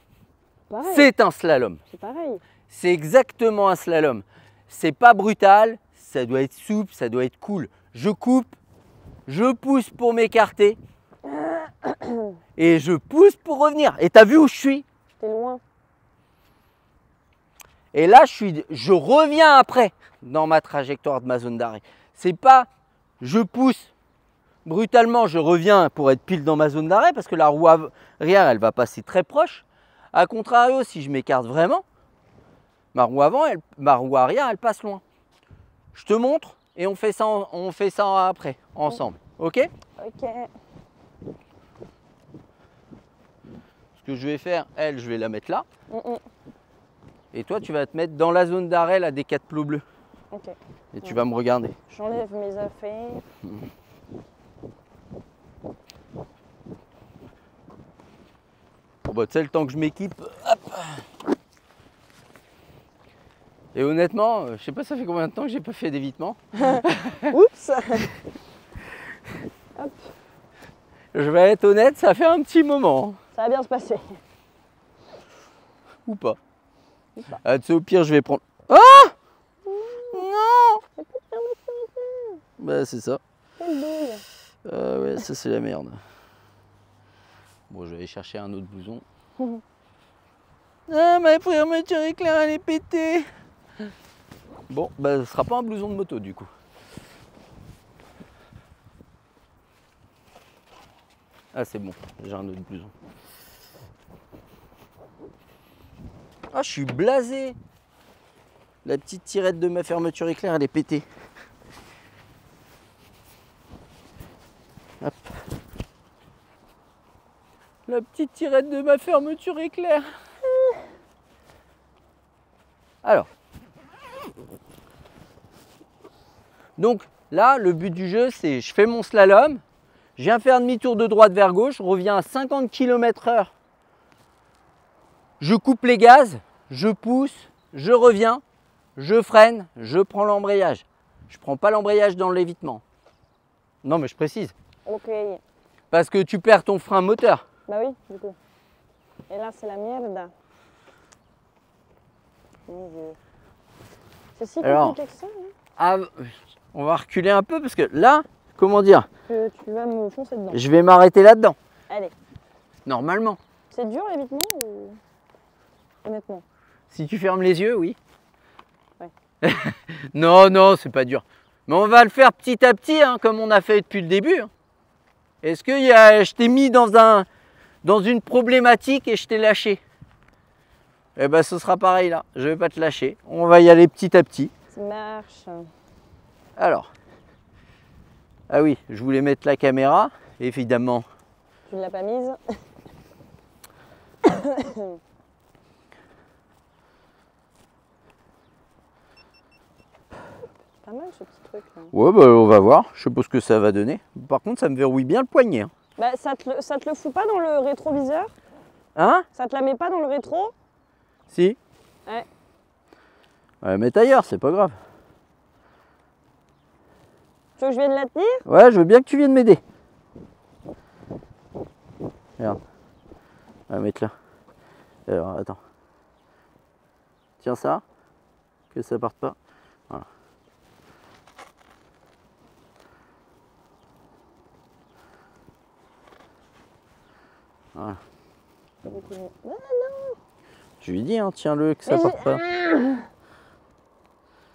Pareil. c'est un slalom. C'est pareil. C'est exactement un slalom. C'est pas brutal, ça doit être souple, ça doit être cool. Je coupe, je pousse pour m'écarter et je pousse pour revenir. Et t'as vu où je suis? T'es loin. Et là, je reviens après dans ma trajectoire de ma zone d'arrêt. C'est pas je pousse brutalement, je reviens pour être pile dans ma zone d'arrêt parce que la roue arrière, elle va passer très proche. A contrario, si je m'écarte vraiment, ma roue arrière, elle passe loin. Je te montre et on fait ça après, ensemble. Ok? Ok. Ce que je vais faire, elle, je vais la mettre là. Mm. Et toi, tu vas te mettre dans la zone d'arrêt là, des 4 plots bleus. Ok. Et tu vas me regarder. J'enlève mes affaires. Bon, bah, tu sais, le temps que je m'équipe, hop. Et honnêtement, je sais pas ça fait combien de temps que j'ai pas fait d'évitement. Oups. Hop. Je vais être honnête, ça fait un petit moment. Ça va bien se passer. Ou pas. Ou pas. Ah, tu sais, au pire, je vais prendre... Ah non. Bah, c'est ça. Quelle douille. Ouais, ça, c'est la merde. Bon, je vais aller chercher un autre blouson. Ah, ma fermeture éclair, elle est pétée. Bon, bah, ce sera pas un blouson de moto, du coup. Ah, c'est bon, j'ai un autre blouson. Ah, je suis blasé. La petite tirette de ma fermeture éclair, elle est pétée. Hop. La petite tirette de ma fermeture éclair. Alors. Donc là, le but du jeu, c'est je fais mon slalom, je viens faire demi-tour de droite vers gauche, je reviens à 50 km/h. Je coupe les gaz, je pousse, je reviens, je freine, je prends l'embrayage. Je ne prends pas l'embrayage dans l'évitement. Non, mais je précise. Ok. Parce que tu perds ton frein moteur. Bah oui, du coup. Et là, c'est la merde. Mon Dieu. C'est si compliqué que ça, hein? On va reculer un peu parce que là, comment dire, que tu vas me foncer dedans. Je vais m'arrêter là-dedans. Allez. Normalement. C'est dur l'évitement ou... Honnêtement. Si tu fermes les yeux, oui. Ouais. Non, non, c'est pas dur. Mais on va le faire petit à petit, hein, comme on a fait depuis le début. Hein. Est-ce que je t'ai mis dans une problématique et je t'ai lâché? Eh ben, ce sera pareil là. Je vais pas te lâcher. On va y aller petit à petit. Ça marche. Alors. Ah oui, je voulais mettre la caméra, évidemment. Tu ne l'as pas mise. Pas mal ce petit truc là. Ouais, bah, on va voir. Je sais pas ce que ça va donner. Par contre, ça me verrouille bien le poignet. Hein. Bah, ça te le fout pas dans le rétroviseur? Hein? Ça te la met pas dans le rétro? Si. Ouais. Ouais, mais ailleurs, c'est pas grave. Tu veux que je vienne la tenir? Ouais, je veux bien que tu viennes m'aider. Regarde. On va mettre là. Alors, attends. Tiens ça. Que ça parte pas. Voilà. Voilà. Non, non. Je lui dis, hein, tiens-le, que ça parte pas.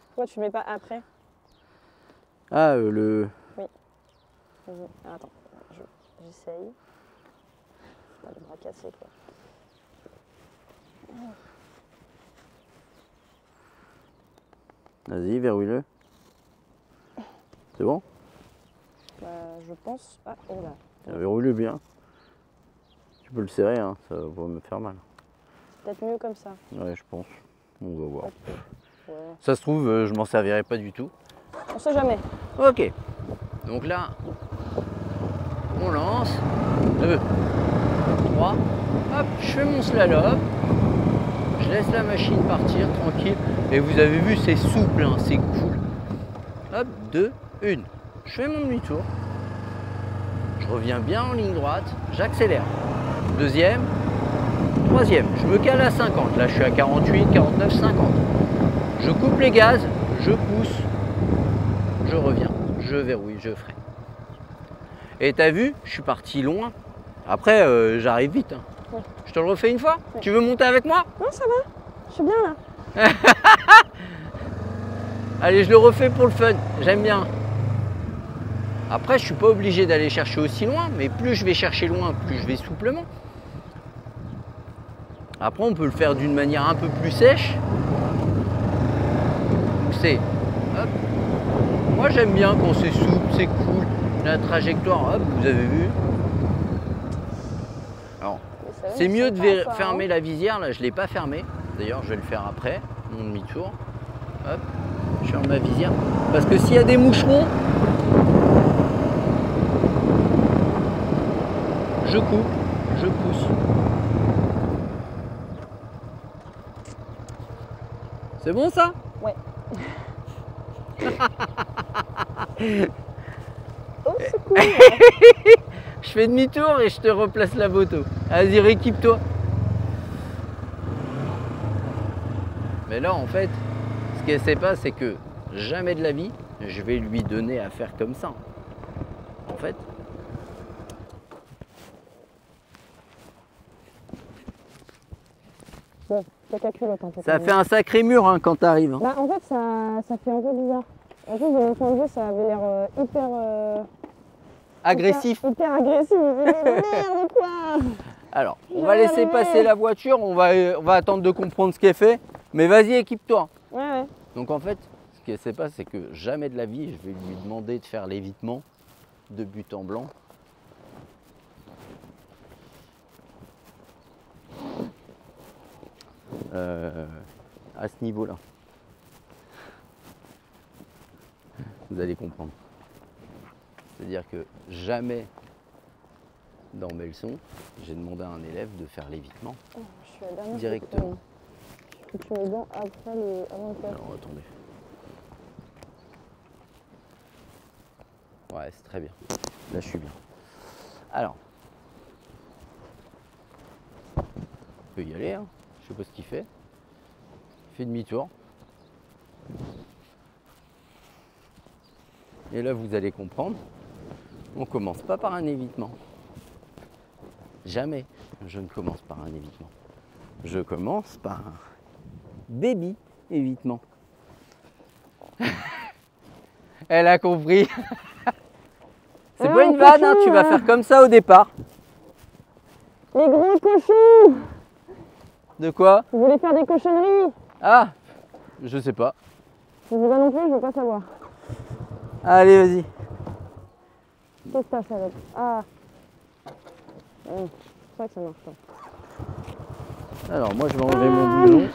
Pourquoi tu mets pas après? Ah, le... Oui. Attends, j'essaye. Pas le bras cassé, quoi. Vas-y, verrouille-le. C'est bon? Je pense... Ah, oh là. Verrouille-le bien. Tu peux le serrer, hein, ça va me faire mal. Peut-être mieux comme ça. Ouais, je pense. On va voir. Ouais. Ça se trouve, je m'en servirai pas du tout. On sait jamais. Ok. Donc là, on lance. 2, 3. Hop, je fais mon slalom. Je laisse la machine partir tranquille. Et vous avez vu, c'est souple, hein, c'est cool. Hop, 2, 1. Je fais mon demi-tour. Je reviens bien en ligne droite. J'accélère. Deuxième. Troisième. Je me cale à 50. Là, je suis à 48, 49, 50. Je coupe les gaz. Je pousse. Je reviens. Je verrouille. Je freine. Et t'as vu, je suis parti loin. Après, j'arrive vite. Hein. Ouais. Je te le refais une fois? Ouais. Tu veux monter avec moi? Non, ça va. Je suis bien là. Allez, je le refais pour le fun. J'aime bien. Après, je suis pas obligé d'aller chercher aussi loin, mais plus je vais chercher loin, plus je vais souplement. Après, on peut le faire d'une manière un peu plus sèche. C'est, hop. Moi, j'aime bien quand c'est souple, c'est cool. La trajectoire, hop, vous avez vu. Alors, c'est mieux de fermer la visière. Là, je l'ai pas fermée. D'ailleurs, je vais le faire après, mon demi-tour. Hop, je ferme ma visière. Parce que s'il y a des moucherons, je coupe, je pousse. C'est bon ça? Ouais. Oh, c'est cool. Je fais demi-tour et je te replace la moto. Vas-y, rééquipe-toi. Mais là, en fait, ce qu'elle sait pas, c'est que jamais de la vie, je vais lui donner à faire comme ça. En fait. Bon, t'as qu'à culotte un peu. Ça fait un sacré mur hein, quand t'arrives. Hein. Bah, en fait, ça fait un peu bizarre. En plus, de mon point de vue, ça avait l'air hyper... agressif. Hyper agressif. Merde, quoi. Alors, on va laisser passer la voiture, on va attendre de comprendre ce qu'elle fait. Mais vas-y, équipe-toi. Ouais. Donc en fait, ce qu'elle ne sait pas, c'est que jamais de la vie, je vais lui demander de faire l'évitement de but en blanc. à ce niveau-là. Vous allez comprendre. C'est-à-dire que jamais dans Belson, j'ai demandé à un élève de faire l'évitement Je suis la dernière directement. Faut que tu mets les dents après avant le faire. Alors attendez. Ouais, c'est très bien. Là, je suis bien. Alors, on peut y aller, hein. Je sais pas ce qu'il fait. Il fait demi-tour. Et là, vous allez comprendre, on commence pas par un évitement. Jamais je ne commence par un évitement. Je commence par un baby évitement. Elle a compris. C'est pas une vanne, hein, tu vas faire comme ça au départ. Les gros cochons! De quoi? Vous voulez faire des cochonneries? Ah, je sais pas. Je sais pas non plus, je veux pas savoir. Allez, vas-y. Qu'est-ce que t'as, salope? Ah! C'est vrai que ça marche pas. Alors, moi, je vais enlever mon blouson.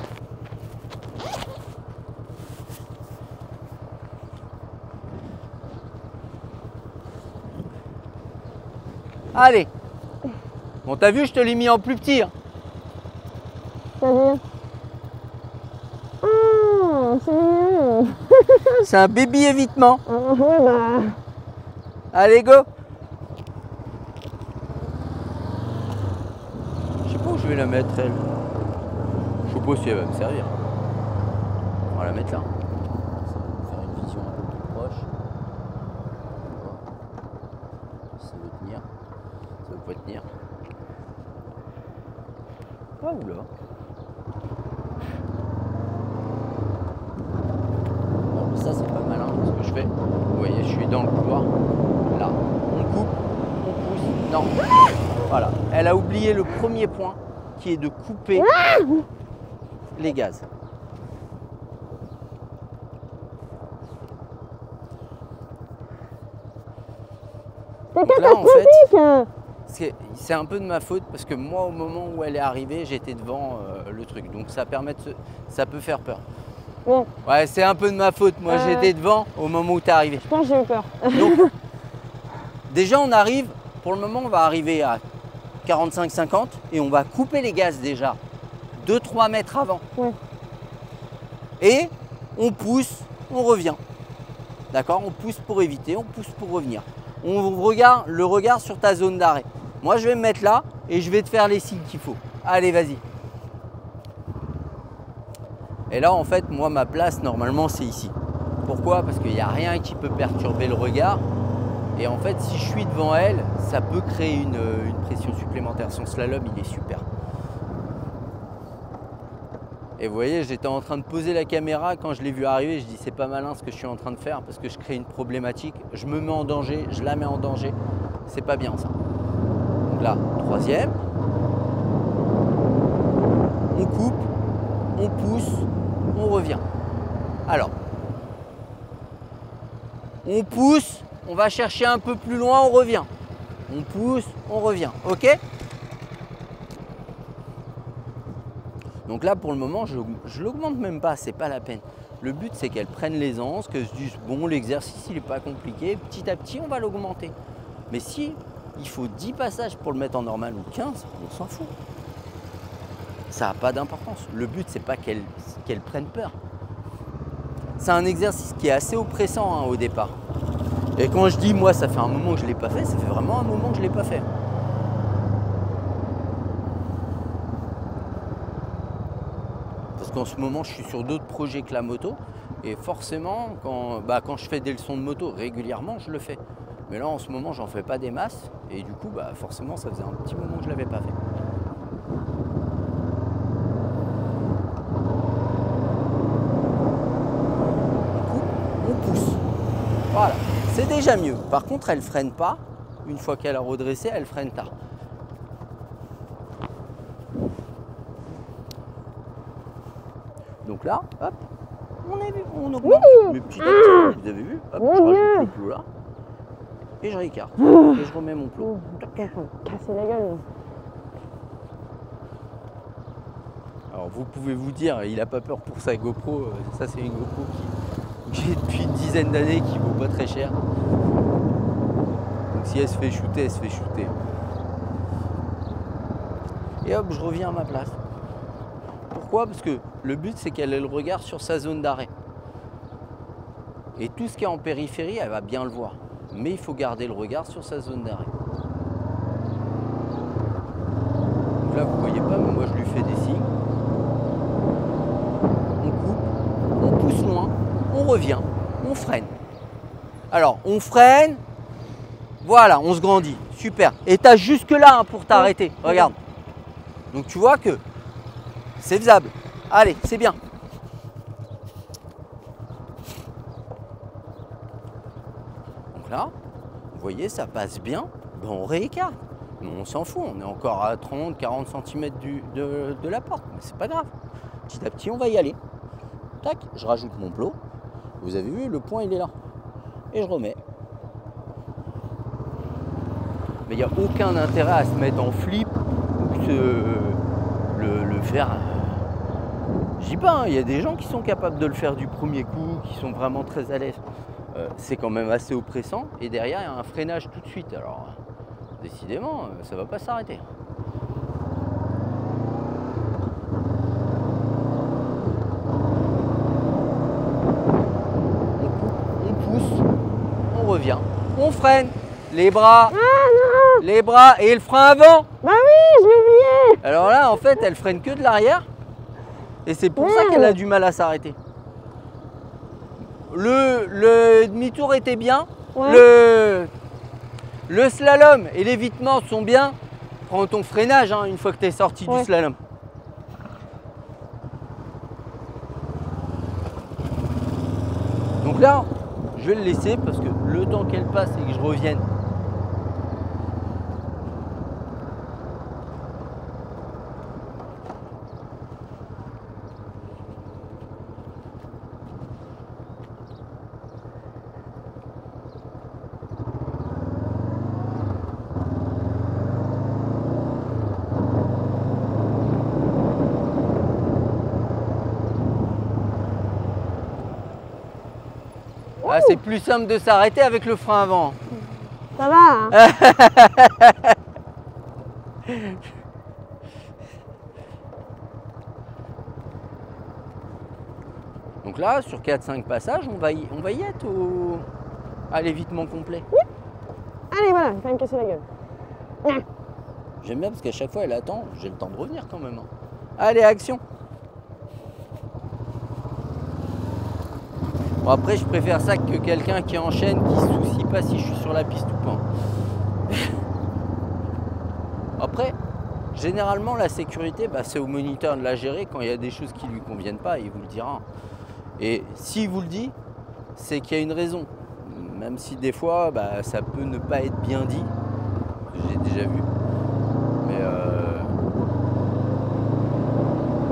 Allez. Bon, t'as vu, je te l'ai mis en plus petit. Hein. C'est-à-dire? Oh, c'est mignon! C'est un baby évitement. Ouais, bah. Allez, go. Je sais pas où je vais la mettre, elle. Je sais pas si elle va me servir. On va la mettre là. Ça va nous faire une vision un peu plus proche. Ça veut tenir. Ça veut pas tenir. Ah, oula. Bon, ça c'est pas malin ce que je fais. Vous voyez, je suis dans le couloir. Là, on coupe, on pousse. Non. Voilà. Elle a oublié le premier point qui est de couper les gaz. C'est Donc là, en catastrophique! c'est un peu de ma faute parce que moi, au moment où elle est arrivée, j'étais devant le truc. Donc ça permet ça peut faire peur. Bon. Ouais, c'est un peu de ma faute. Moi, j'étais devant au moment où tu es arrivé. Je pense que j'ai eu peur. Donc, déjà, on arrive. Pour le moment, on va arriver à 45-50 et on va couper les gaz déjà 2-3 mètres avant. Ouais. Et on pousse, on revient. D'accord? On pousse pour éviter, on pousse pour revenir. On regarde le regard sur ta zone d'arrêt. Moi, je vais me mettre là et je vais te faire les signes qu'il faut. Allez, vas-y. Et là, en fait, moi, ma place, normalement, c'est ici. Pourquoi? Parce qu'il n'y a rien qui peut perturber le regard. Et en fait, si je suis devant elle, ça peut créer une pression supplémentaire. Son slalom, il est super. Et vous voyez, j'étais en train de poser la caméra quand je l'ai vu arriver. Je dis, c'est pas malin ce que je suis en train de faire parce que je crée une problématique. Je me mets en danger, je la mets en danger. C'est pas bien ça. Donc là, troisième. On coupe, on pousse, on revient. Alors, on pousse, on va chercher un peu plus loin, on revient. On pousse, on revient. Ok? Donc là, pour le moment, je l'augmente même pas, c'est pas la peine. Le but, c'est qu'elle prenne l'aisance, que je dise, bon, l'exercice, il n'est pas compliqué. Petit à petit, on va l'augmenter. Mais si il faut 10 passages pour le mettre en normal ou 15, on s'en fout. Ça n'a pas d'importance. Le but, c'est pas qu'elle prenne peur. C'est un exercice qui est assez oppressant hein, au départ. Et quand je dis, moi, ça fait un moment que je ne l'ai pas fait, ça fait vraiment un moment que je ne l'ai pas fait. Parce qu'en ce moment, je suis sur d'autres projets que la moto. Et forcément, quand je fais des leçons de moto régulièrement, je le fais. Mais là, en ce moment, j'en fais pas des masses. Et du coup, forcément, ça faisait un petit moment que je ne l'avais pas fait. On pousse. Voilà, c'est déjà mieux. Par contre, elle freine pas. Une fois qu'elle a redressé, elle freine tard. Donc là, hop, on augmente. Mais petit à petit, vous avez vu, hop, je rajoute le plot là. Et je réécarte. Et je remets mon plot. Casser la gueule. Alors vous pouvez vous dire, il n'a pas peur pour sa GoPro. Ça c'est une GoPro que j'ai depuis une dizaine d'années qui vaut pas très cher. Donc si elle se fait shooter, elle se fait shooter. Et hop, je reviens à ma place. Pourquoi? Parce que le but c'est qu'elle ait le regard sur sa zone d'arrêt. Et tout ce qui est en périphérie, elle va bien le voir. Mais il faut garder le regard sur sa zone d'arrêt. Donc là, vous ne voyez pas, mais moi je lui fais des signes. On coupe, on pousse loin, on revient, on freine. Alors, on freine, voilà, on se grandit, super. Et tu as jusque là hein, pour t'arrêter, regarde. Donc tu vois que c'est faisable. Allez, c'est bien. Donc là, vous voyez, ça passe bien, ben on réécarte. Mais on s'en fout, on est encore à 30-40 cm de la porte, mais c'est pas grave. Petit à petit, on va y aller. Tac, je rajoute mon plot. Vous avez vu, le point, il est là. Et je remets. Mais il n'y a aucun intérêt à se mettre en flip ou le faire. Je dis pas, il y a des gens qui sont capables de le faire du premier coup, qui sont vraiment très à l'aise. C'est quand même assez oppressant. Et derrière, il y a un freinage tout de suite. Alors, décidément, ça ne va pas s'arrêter. On revient, on freine, les bras, les bras et le frein avant. Bah oui, je l'ai oublié. Alors là, en fait, elle freine que de l'arrière et c'est pour ça qu'elle a du mal à s'arrêter. Le demi-tour était bien, le slalom et l'évitement sont bien. Prends ton freinage hein, une fois que tu es sorti du slalom. Donc là, je vais le laisser parce que le temps qu'elle passe et que je revienne. Ah, c'est plus simple de s'arrêter avec le frein avant. Ça va hein. Donc là, sur 4-5 passages, on va y être à l'évitement complet. Oui. Allez, voilà, il va me casser la gueule. J'aime bien parce qu'à chaque fois, elle attend. J'ai le temps de revenir quand même. Hein. Allez, action. Bon, après, je préfère ça que quelqu'un qui enchaîne, qui se soucie pas si je suis sur la piste ou pas. Après, généralement, la sécurité, bah, c'est au moniteur de la gérer. Quand il y a des choses qui ne lui conviennent pas, il vous le dira. Et s'il vous le dit, c'est qu'il y a une raison. Même si des fois, bah, ça peut ne pas être bien dit. J'ai déjà vu. Mais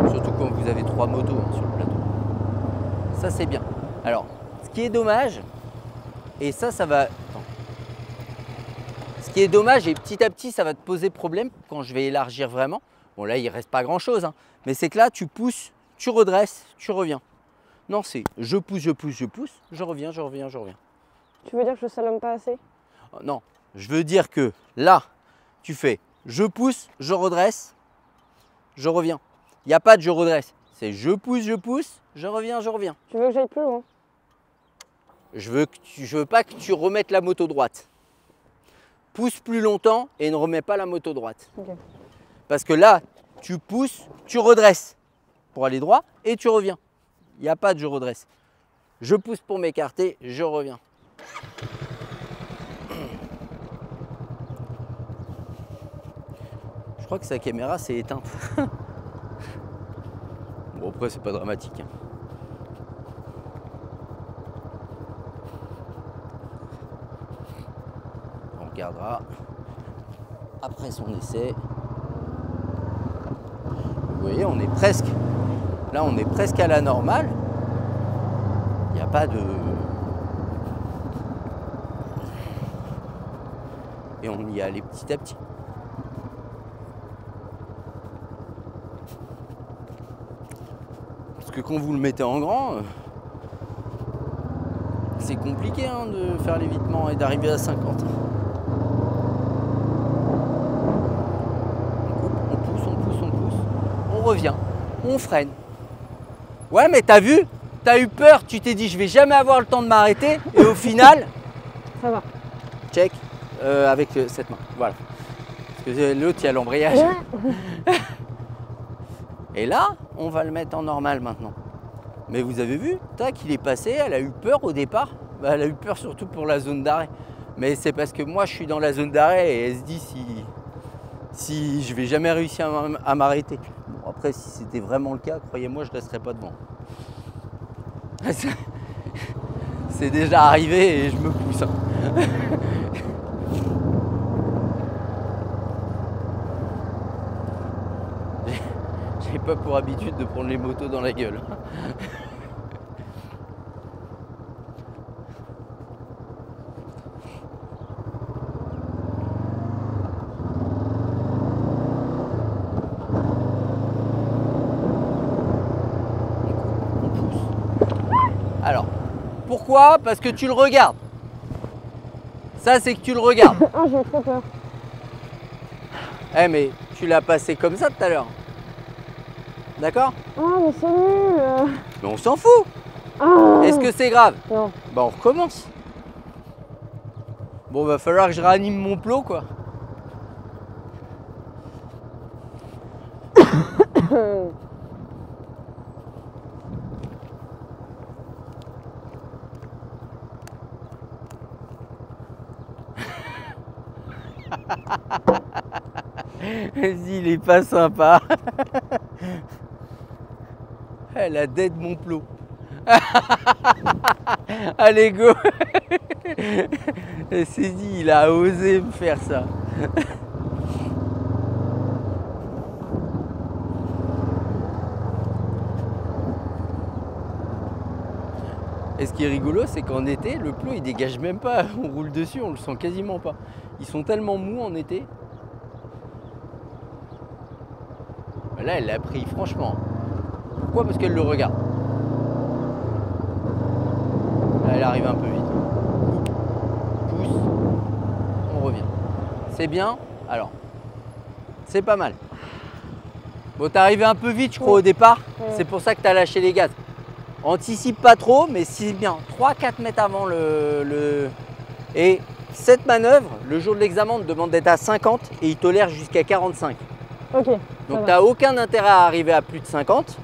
surtout quand vous avez 3 motos hein, sur le plateau. Ça, c'est bien. Alors, ce qui est dommage, et ça va... Attends. Ce qui est dommage, et petit à petit, ça va te poser problème quand je vais élargir vraiment. Bon, là, il ne reste pas grand-chose, hein, mais c'est que là, tu pousses, tu redresses, tu reviens. Non, c'est je pousse, je pousse, je pousse, je reviens, je reviens, je reviens. Tu veux dire que je slalome pas assez? Non, je veux dire que là, tu fais je pousse, je redresse, je reviens. Il n'y a pas de je redresse. C'est je pousse, je reviens, je reviens. Tu veux que j'aille plus loin? Je veux pas que tu remettes la moto droite. Pousse plus longtemps et ne remets pas la moto droite. Okay. Parce que là, tu pousses, tu redresses pour aller droit et tu reviens. Il n'y a pas de je redresse. Je pousse pour m'écarter, je reviens. Je crois que sa caméra s'est éteinte. Bon, après, c'est pas dramatique. Hein. On regardera après son essai. Vous voyez, on est presque. Là, on est presque à la normale. Il n'y a pas de. Et on y allait petit à petit. Parce que quand vous le mettez en grand, c'est compliqué hein, de faire l'évitement et d'arriver à 50. On pousse, on pousse, on pousse. On revient, on freine. Ouais, mais t'as vu? T'as eu peur, tu t'es dit je vais jamais avoir le temps de m'arrêter. Et au final, ça va. Check avec cette main. Voilà. Parce que l'autre, il y a l'embrayage. Ouais. Et là, on va le mettre en normal maintenant. Mais vous avez vu, tac, il est passé, elle a eu peur au départ. Bah, elle a eu peur surtout pour la zone d'arrêt. Mais c'est parce que moi, je suis dans la zone d'arrêt et elle se dit si je vais jamais réussir à m'arrêter. Bon, après, si c'était vraiment le cas, croyez-moi, je ne resterai pas devant. C'est déjà arrivé et je me pousse. J'ai pas pour habitude de prendre les motos dans la gueule. On pousse. Alors, pourquoi? Parce que tu le regardes. Ça, c'est que tu le regardes. Ah, j'ai trop peur. Eh, mais tu l'as passé comme ça tout à l'heure. D'accord? Ah, mais c'est nul. Mais on s'en fout. Ah. Est-ce que c'est grave? Non. Bah, on recommence. Bon, va falloir que je réanime mon plot, quoi. Vas-y, il est pas sympa. Elle a dead mon plot. Allez, go. Elle s'est dit, il a osé me faire ça. Et ce qui est rigolo, c'est qu'en été, le plot il dégage même pas. On roule dessus, on le sent quasiment pas. Ils sont tellement mous en été. Là, elle l'a pris, franchement. Pourquoi? Parce qu'elle le regarde. Là, elle arrive un peu vite. Pousse. On revient. C'est bien. Alors, c'est pas mal. Bon, t'es arrivé un peu vite, je crois, au départ. C'est pour ça que t'as lâché les gaz. Anticipe pas trop, mais c'est bien. 3-4 mètres avant Et cette manœuvre, le jour de l'examen, on te demande d'être à 50 et il tolère jusqu'à 45. Ok. Donc tu n'as aucun intérêt à arriver à plus de 50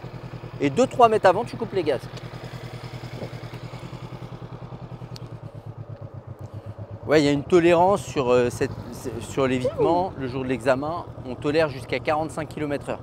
et 2-3 mètres avant, tu coupes les gaz. Ouais, il y a une tolérance sur l'évitement. Le jour de l'examen, on tolère jusqu'à 45 km/h.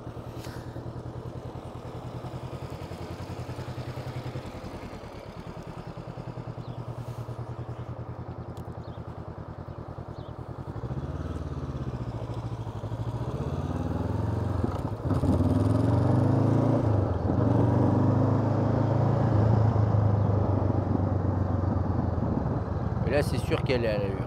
Là, c'est sûr qu'elle est à l'allure.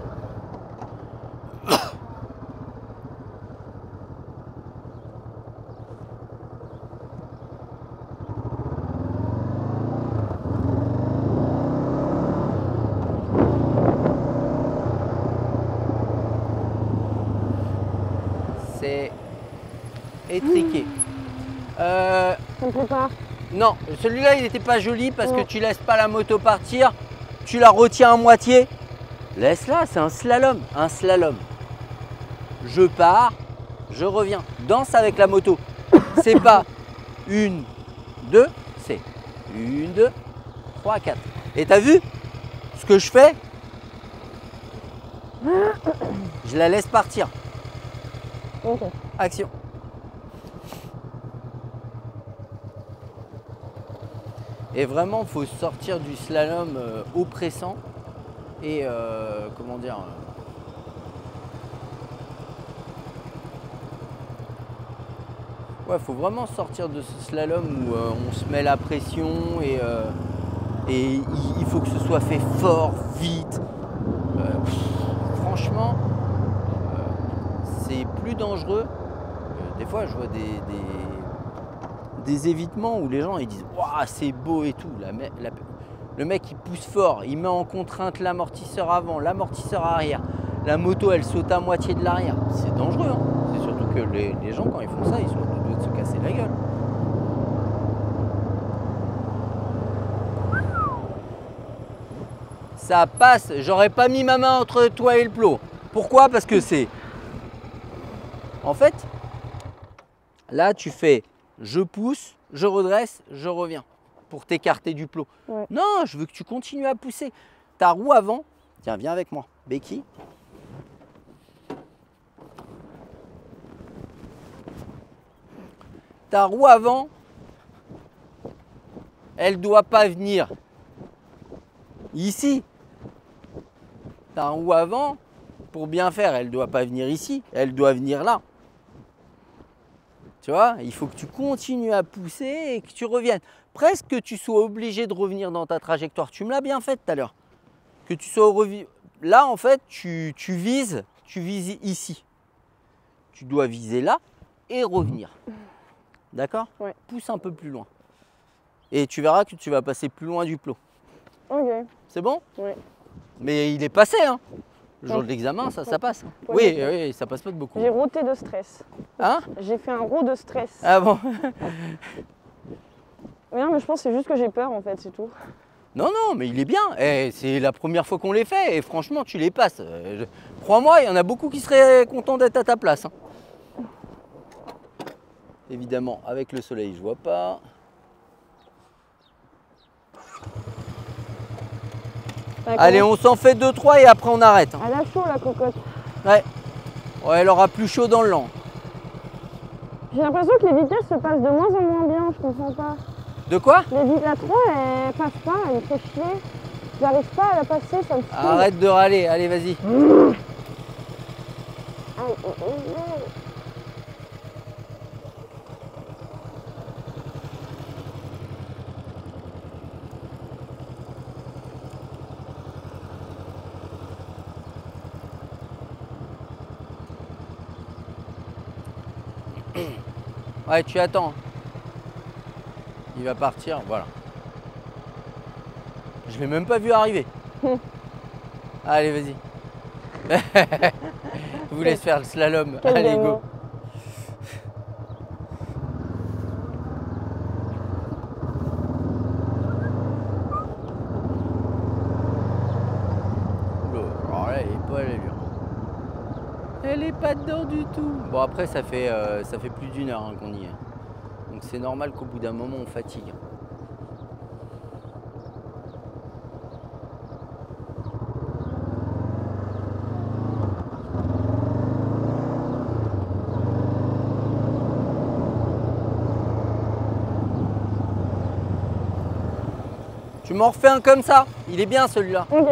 C'est étriqué. Ça me plaît pas. Non, celui-là, il n'était pas joli parce que tu laisses pas la moto partir. Tu la retiens à moitié. Laisse-la, c'est un slalom. Un slalom. Je pars, je reviens. Danse avec la moto. C'est pas 1, 2, c'est 1, 2, 3, 4. Et t'as vu ce que je fais? Je la laisse partir. Ok. Action. Et vraiment, il faut sortir du slalom oppressant et comment dire. Ouais, faut vraiment sortir de ce slalom où on se met la pression et il faut que ce soit fait fort, vite. Franchement, c'est plus dangereux. Des fois, je vois des évitements où les gens ils disent waouh, c'est beau et tout. Le mec il pousse fort, il met en contrainte l'amortisseur avant, l'amortisseur arrière. La moto elle saute à moitié de l'arrière. C'est dangereux. Hein. C'est surtout que les gens quand ils font ça, ils sont au dos de se casser la gueule. Ça passe, j'aurais pas mis ma main entre toi et le plot. Pourquoi? Parce que c'est... En fait, là tu fais, je pousse, je redresse, je reviens pour t'écarter du plot. Ouais. Non, je veux que tu continues à pousser. Ta roue avant, tiens, viens avec moi, Becky. Ta roue avant, elle doit pas venir ici. Ta roue avant, pour bien faire, elle doit pas venir ici, elle doit venir là. Tu vois, il faut que tu continues à pousser et que tu reviennes. Presque que tu sois obligé de revenir dans ta trajectoire. Tu me l'as bien fait tout à l'heure. Que tu sois là, en fait, tu vises ici. Tu dois viser là et revenir. D'accord? Ouais. Pousse un peu plus loin. Et tu verras que tu vas passer plus loin du plot. Ok. C'est bon? Oui. Mais il est passé, hein? Le jour Ouais. de l'examen, ça passe. Ouais, Oui, d'accord. oui, ça passe pas de beaucoup. J'ai roté de stress. Hein? J'ai fait un row de stress. Ah bon? Non, mais je pense que c'est juste que j'ai peur en fait, c'est tout. Non, non, mais il est bien. Eh, c'est la première fois qu'on les fait et franchement, tu les passes. Crois-moi, il y en a beaucoup qui seraient contents d'être à ta place. Hein. Évidemment, avec le soleil, je vois pas. Allez, on s'en fait 2-3 et après on arrête. Hein. Elle a chaud la cocotte. Ouais. Ouais, elle aura plus chaud dans le lent. J'ai l'impression que les vitesses se passent de moins en moins bien, je comprends pas. De quoi? La 3 elle passe pas, elle me fait chier. J'arrive pas à la passer, ça me saoule. Arrête de râler, allez vas-y. Ouais, tu attends. Il va partir, voilà. Je l'ai même pas vu arriver. Allez, vas-y. Je vous laisse faire le slalom. Quel Allez, gamin. go. Alors là, elle est pas à l'allure. Elle est pas dedans du tout. Bon, après, ça fait plus d'1 heure hein, qu'on y est. Donc c'est normal qu'au bout d'un moment, on fatigue. Tu m'en refais un comme ça. Il est bien celui-là. Ok.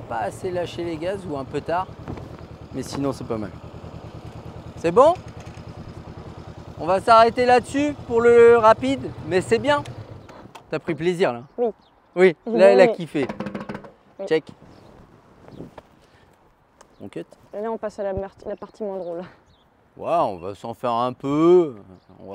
Pas assez lâché les gaz ou un peu tard, mais sinon c'est pas mal. C'est bon? On va s'arrêter là-dessus pour le rapide, mais c'est bien. T'as pris plaisir là? Oui. Oui, là elle a kiffé. Oui. Check. On cut? Et là on passe à la partie moins drôle. Ouais, on va s'en faire un peu. On va